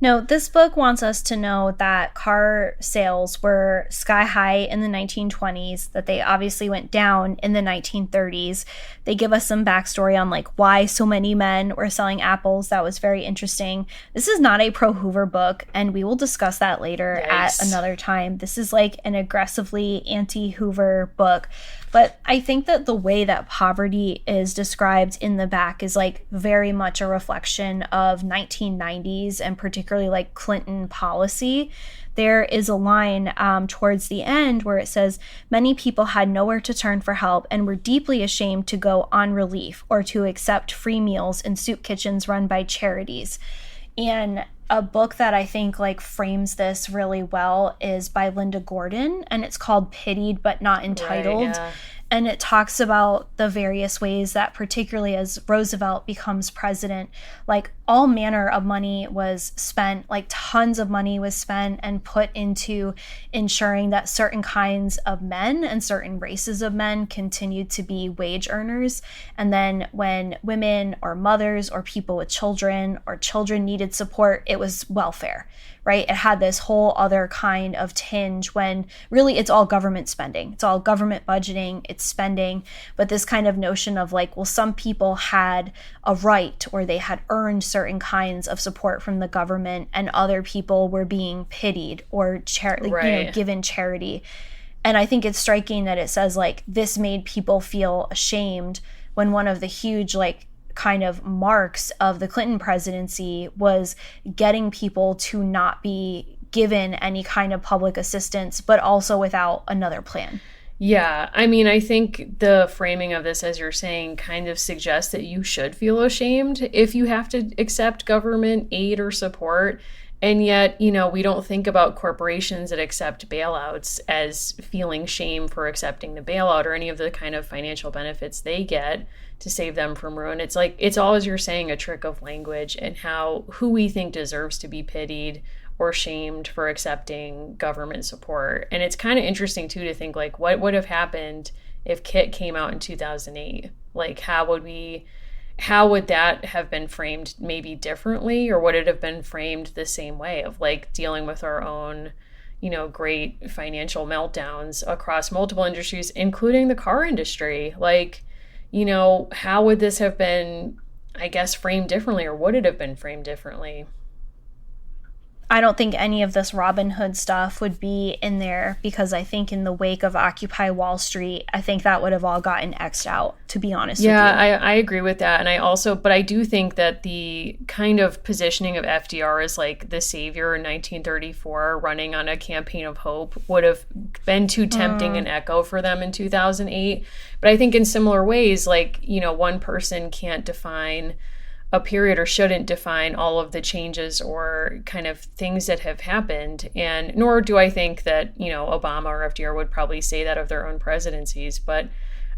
Speaker 1: No, this book wants us to know that car sales were sky high in the 1920s, that they obviously went down in the 1930s. They give us some backstory on like why so many men were selling apples. That was very interesting. This is not a pro-Hoover book, and we will discuss that later at another time. This is like an aggressively anti-Hoover book. But I think that the way that poverty is described in the back is like very much a reflection of 1990s and particularly like Clinton policy. There is a line towards the end where it says, many people had nowhere to turn for help and were deeply ashamed to go on relief or to accept free meals in soup kitchens run by charities. And a book that I think like frames this really well is by Linda Gordon, and it's called Pitied But Not Entitled.
Speaker 2: Right, yeah.
Speaker 1: And it talks about the various ways that, particularly as Roosevelt becomes president, like all manner of money was spent, like tons of money was spent and put into ensuring that certain kinds of men and certain races of men continued to be wage earners. And then when women or mothers or people with children or children needed support, it was welfare, right? It had this whole other kind of tinge when really it's all government spending. It's all government budgeting, it's spending, but this kind of notion of like, well, some people had a right or they had earned certain kinds of support from the government and other people were being pitied or given charity. And I think it's striking that it says like this made people feel ashamed when one of the huge like kind of marks of the Clinton presidency was getting people to not be given any kind of public assistance, but also without another plan.
Speaker 2: Yeah, I mean, I think the framing of this, as you're saying, kind of suggests that you should feel ashamed if you have to accept government aid or support. And yet, you know, we don't think about corporations that accept bailouts as feeling shame for accepting the bailout or any of the kind of financial benefits they get to save them from ruin. It's like, it's all, as you're saying, a trick of language and who we think deserves to be pitied or shamed for accepting government support. And it's kind of interesting too to think like, what would have happened if KITT came out in 2008? Like, how would that have been framed maybe differently, or would it have been framed the same way of like dealing with our own, you know, great financial meltdowns across multiple industries, including the car industry? Like, you know, how would this have been, I guess, framed differently, or would it have been framed differently?
Speaker 1: I don't think any of this Robin Hood stuff would be in there because I think in the wake of Occupy Wall Street, I think that would have all gotten X'd out, to be honest with you.
Speaker 2: Yeah, I agree with that. And but I do think that the kind of positioning of FDR as like the savior in 1934 running on a campaign of hope would have been too tempting an echo for them in 2008. But I think in similar ways, like, you know, one person can't define a period or shouldn't define all of the changes or kind of things that have happened. And nor do I think that, you know, Obama or FDR would probably say that of their own presidencies. But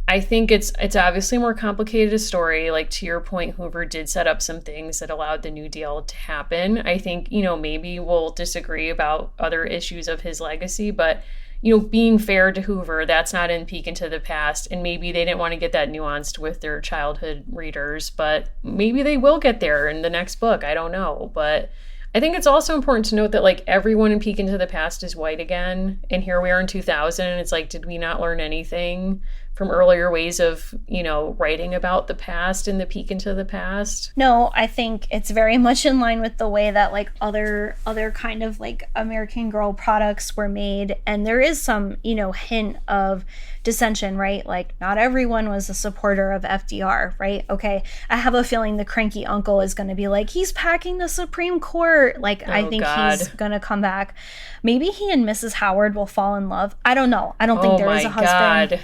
Speaker 2: I think it's obviously more complicated a story. Like, to your point, Hoover did set up some things that allowed the New Deal to happen. I think, you know, maybe we'll disagree about other issues of his legacy, but you know, being fair to Hoover, that's not in Peek into the Past. And maybe they didn't want to get that nuanced with their childhood readers, but maybe they will get there in the next book. I don't know. But I think it's also important to note that like everyone in Peek into the Past is white again. And here we are in 2000. And it's like, did we not learn anything from earlier ways of, you know, writing about the past in the Peek into the Past?
Speaker 1: No, I think it's very much in line with the way that like other kind of like American Girl products were made. And there is some, you know, hint of dissension, right? Like not everyone was a supporter of FDR, right? Okay, I have a feeling the cranky uncle is going to be like, he's packing the Supreme Court. Like, I think he's going to come back. Maybe he and Mrs. Howard will fall in love. I don't know. I don't think there is a husband. God.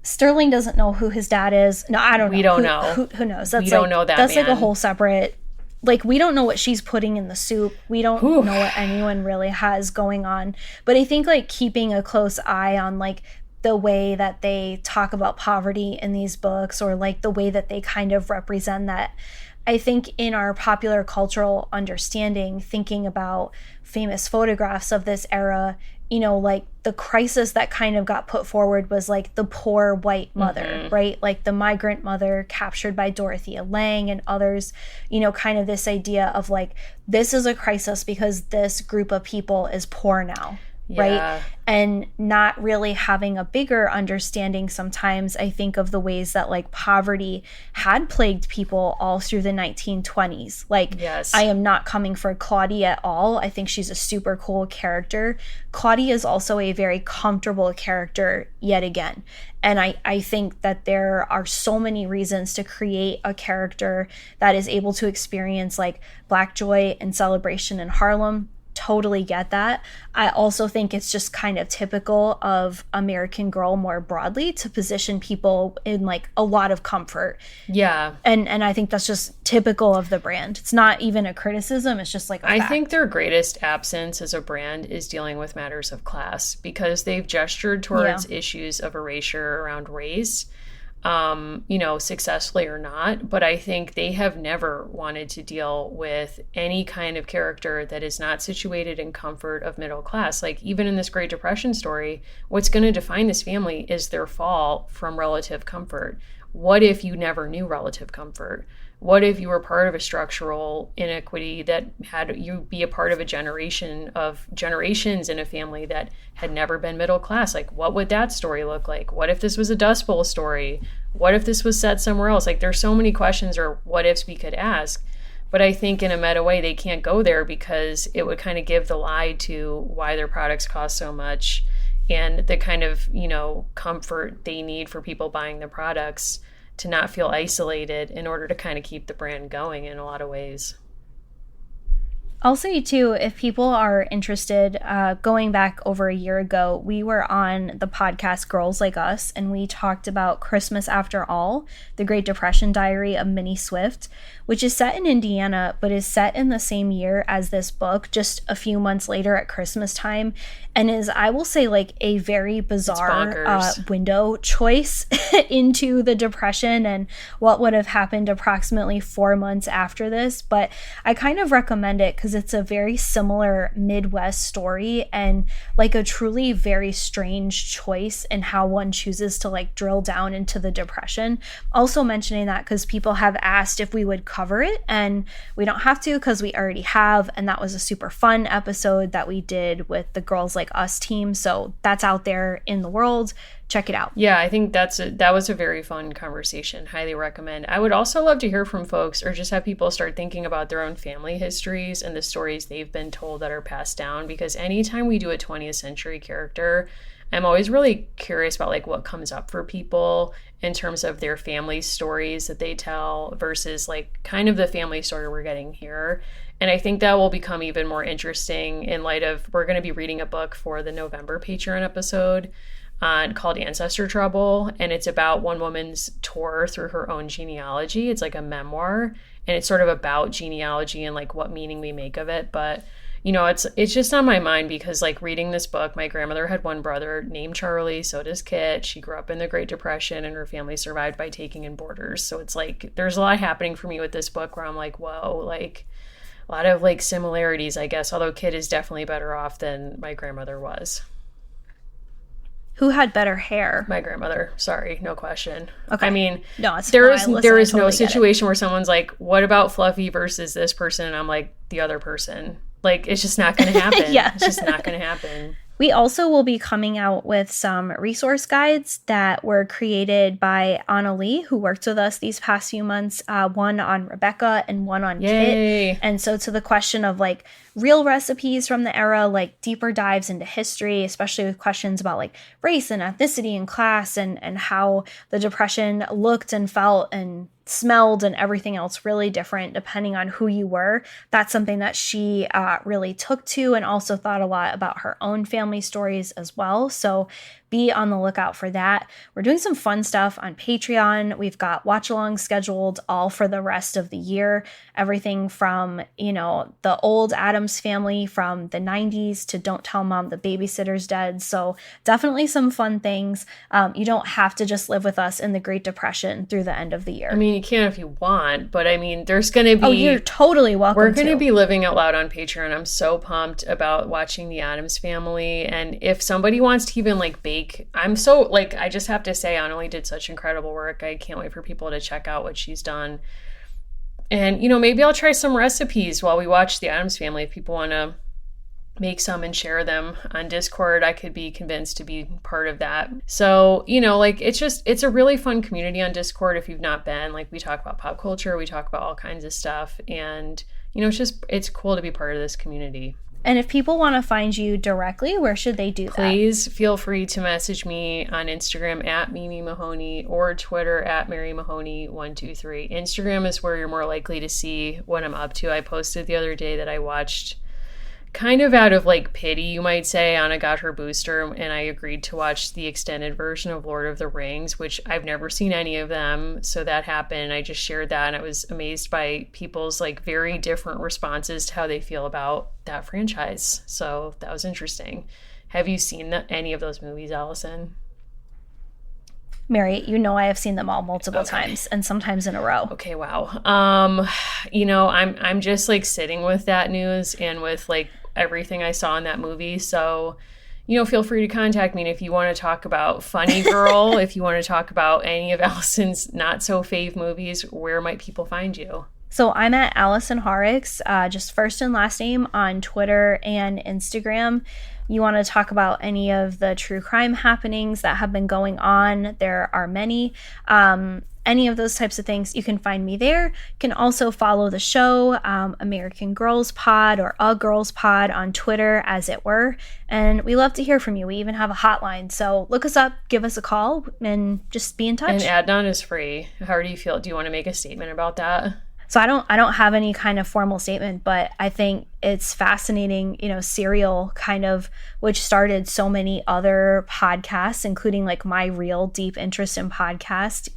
Speaker 1: Sterling doesn't know who his dad is. No, I don't know.
Speaker 2: We don't know.
Speaker 1: Who knows? That's
Speaker 2: we don't know that
Speaker 1: That's
Speaker 2: man.
Speaker 1: Like a whole separate... Like, we don't know what she's putting in the soup. We don't know what anyone really has going on. But I think, like, keeping a close eye on, like, the way that they talk about poverty in these books or, like, the way that they kind of represent that. I think in our popular cultural understanding, thinking about famous photographs of this era, you know, like the crisis that kind of got put forward was like the poor white mother, right? Like the migrant mother captured by Dorothea Lange and others, you know, kind of this idea of like, this is a crisis because this group of people is poor now.
Speaker 2: Yeah.
Speaker 1: Right. And not really having a bigger understanding sometimes, I think, of the ways that like poverty had plagued people all through the 1920s. Like,
Speaker 2: yes.
Speaker 1: I am not coming for Claudia at all. I think she's a super cool character. Claudia is also a very comfortable character yet again. And I think that there are so many reasons to create a character that is able to experience like Black joy and celebration in Harlem, totally get that. I also think it's just kind of typical of American Girl more broadly to position people in like a lot of comfort.
Speaker 2: Yeah.
Speaker 1: And I think that's just typical of the brand. It's not even a criticism. It's just like a fact.
Speaker 2: I think their greatest absence as a brand is dealing with matters of class, because they've gestured towards issues of erasure around race, successfully or not. But I think they have never wanted to deal with any kind of character that is not situated in comfort of middle class. Like, even in this Great Depression story, what's going to define this family is their fall from relative comfort. What if you never knew relative comfort? What if you were part of a structural inequity that had you be a part of a generation of generations in a family that had never been middle class? Like, what would that story look like? What if this was a Dust Bowl story? What if this was set somewhere else? Like, there's so many questions or what ifs we could ask. But I think in a meta way, they can't go there because it would kind of give the lie to why their products cost so much and the kind of, comfort they need for people buying the products to not feel isolated in order to kind of keep the brand going in a lot of ways.
Speaker 1: I'll say too, if people are interested, going back over a year ago, we were on the podcast Girls Like Us, and we talked about Christmas After All, the Great Depression diary of Minnie Swift, which is set in Indiana, but is set in the same year as this book, just a few months later at Christmas time, and is, I will say, like a very bizarre window choice into the Depression and what would have happened approximately 4 months after this. But I kind of recommend it because it's a very similar Midwest story and like a truly very strange choice in how one chooses to like drill down into the Depression. Also mentioning that because people have asked if we would cover it, and we don't have to because we already have, and that was a super fun episode that we did with the Girls Like Us team. So that's out there in the world. Check it out.
Speaker 2: Yeah, I think that was a very fun conversation. Highly recommend. I would also love to hear from folks or just have people start thinking about their own family histories and the stories they've been told that are passed down, because anytime we do a 20th century character, I'm always really curious about like what comes up for people in terms of their family stories that they tell versus like kind of the family story we're getting here. And I think that will become even more interesting in light of, we're going to be reading a book for the November Patreon episode called Ancestor Trouble, and it's about one woman's tour through her own genealogy. It's like a memoir, and it's sort of about genealogy and like what meaning we make of it. But it's just on my mind because like reading this book, my grandmother had one brother named Charlie, so does Kit. She grew up in the Great Depression and her family survived by taking in boarders. So it's like there's a lot happening for me with this book where I'm like, whoa, like a lot of like similarities, I guess, although Kit is definitely better off than my grandmother was.
Speaker 1: Who had better hair?
Speaker 2: My grandmother. Sorry, no question.
Speaker 1: Okay.
Speaker 2: I mean,
Speaker 1: no,
Speaker 2: there is no situation where someone's like, what about Fluffy versus this person? And I'm like, the other person. Like, it's just not going to happen.
Speaker 1: Yeah.
Speaker 2: It's just not going to happen.
Speaker 1: We also will be coming out with some resource guides that were created by Anna Lee, who worked with us these past few months, one on Rebecca and one on
Speaker 2: Yay.
Speaker 1: Kit. And so to the question of like real recipes from the era, like deeper dives into history, especially with questions about like race and ethnicity and class and how the Depression looked and felt and smelled and everything else really different depending on who you were. That's something that she really took to, and also thought a lot about her own family stories as well. So be on the lookout for that. We're doing some fun stuff on Patreon. We've got watch-alongs scheduled all for the rest of the year. Everything from, the old Addams Family from the 90s to Don't Tell Mom the Babysitter's Dead. So definitely some fun things. You don't have to just live with us in the Great Depression through the end of the year.
Speaker 2: I mean, you can if you want, but I mean, there's going to be...
Speaker 1: Oh, you're totally welcome.
Speaker 2: We're going to be living out loud on Patreon. I'm so pumped about watching the Addams Family. And if somebody wants to even like bake, I'm so like, I just have to say, Annalie did such incredible work. I can't wait for people to check out what she's done. And, maybe I'll try some recipes while we watch the Addams Family. If people want to make some and share them on Discord, I could be convinced to be part of that. So, it's a really fun community on Discord if you've not been. Like, we talk about pop culture, we talk about all kinds of stuff. And, it's cool to be part of this community.
Speaker 1: And if people want to find you directly, where should they do that?
Speaker 2: Please feel free to message me on Instagram at Mimi Mahoney or Twitter at Mary Mahoney123. Instagram is where you're more likely to see what I'm up to. I posted the other day that I watched kind of out of like pity, you might say, Anna got her booster and I agreed to watch the extended version of Lord of the Rings, which I've never seen any of them. So that happened. I just shared that and I was amazed by people's like very different responses to how they feel about that franchise. So that was interesting. Have you seen any of those movies, Allison?
Speaker 1: Mary, you know I have seen them all multiple times and sometimes in a row.
Speaker 2: Okay, wow. I'm just like sitting with that news and with like everything I saw in that movie. So, feel free to contact me. And if you want to talk about Funny Girl, if you want to talk about any of Allison's not so fave movies, where might people find you?
Speaker 1: So I'm at Allison Horrocks, just first and last name on Twitter and Instagram. You want to talk about any of the true crime happenings that have been going on, there are many. Any of those types of things, you can find me there. You can also follow the show, American Girls Pod or A Girls Pod on Twitter, as it were. And we love to hear from you. We even have a hotline. So look us up, give us a call, and just be in touch.
Speaker 2: And Adnan is free. How do you feel? Do you want to make a statement about that?
Speaker 1: So I don't have any kind of formal statement, but I think it's fascinating, Serial kind of, which started so many other podcasts, including like my real deep interest in podcast,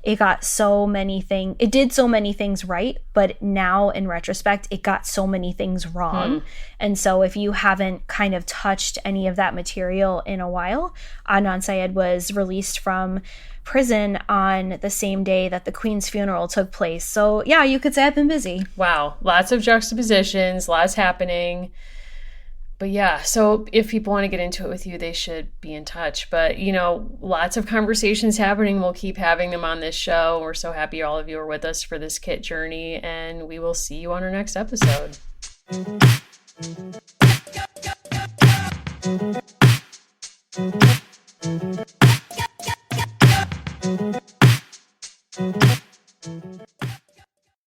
Speaker 1: it got so many things, it did so many things right, but now in retrospect, it got so many things wrong. And so if you haven't kind of touched any of that material in a while, Adnan Syed was released from prison on the same day that the Queen's funeral took place. So yeah, you could say I've been busy.
Speaker 2: Wow. Lots of juxtapositions, lots happening. But yeah, so if people want to get into it with you, they should be in touch. But, lots of conversations happening. We'll keep having them on this show. We're so happy all of you are with us for this Kit journey, and we will see you on our next episode.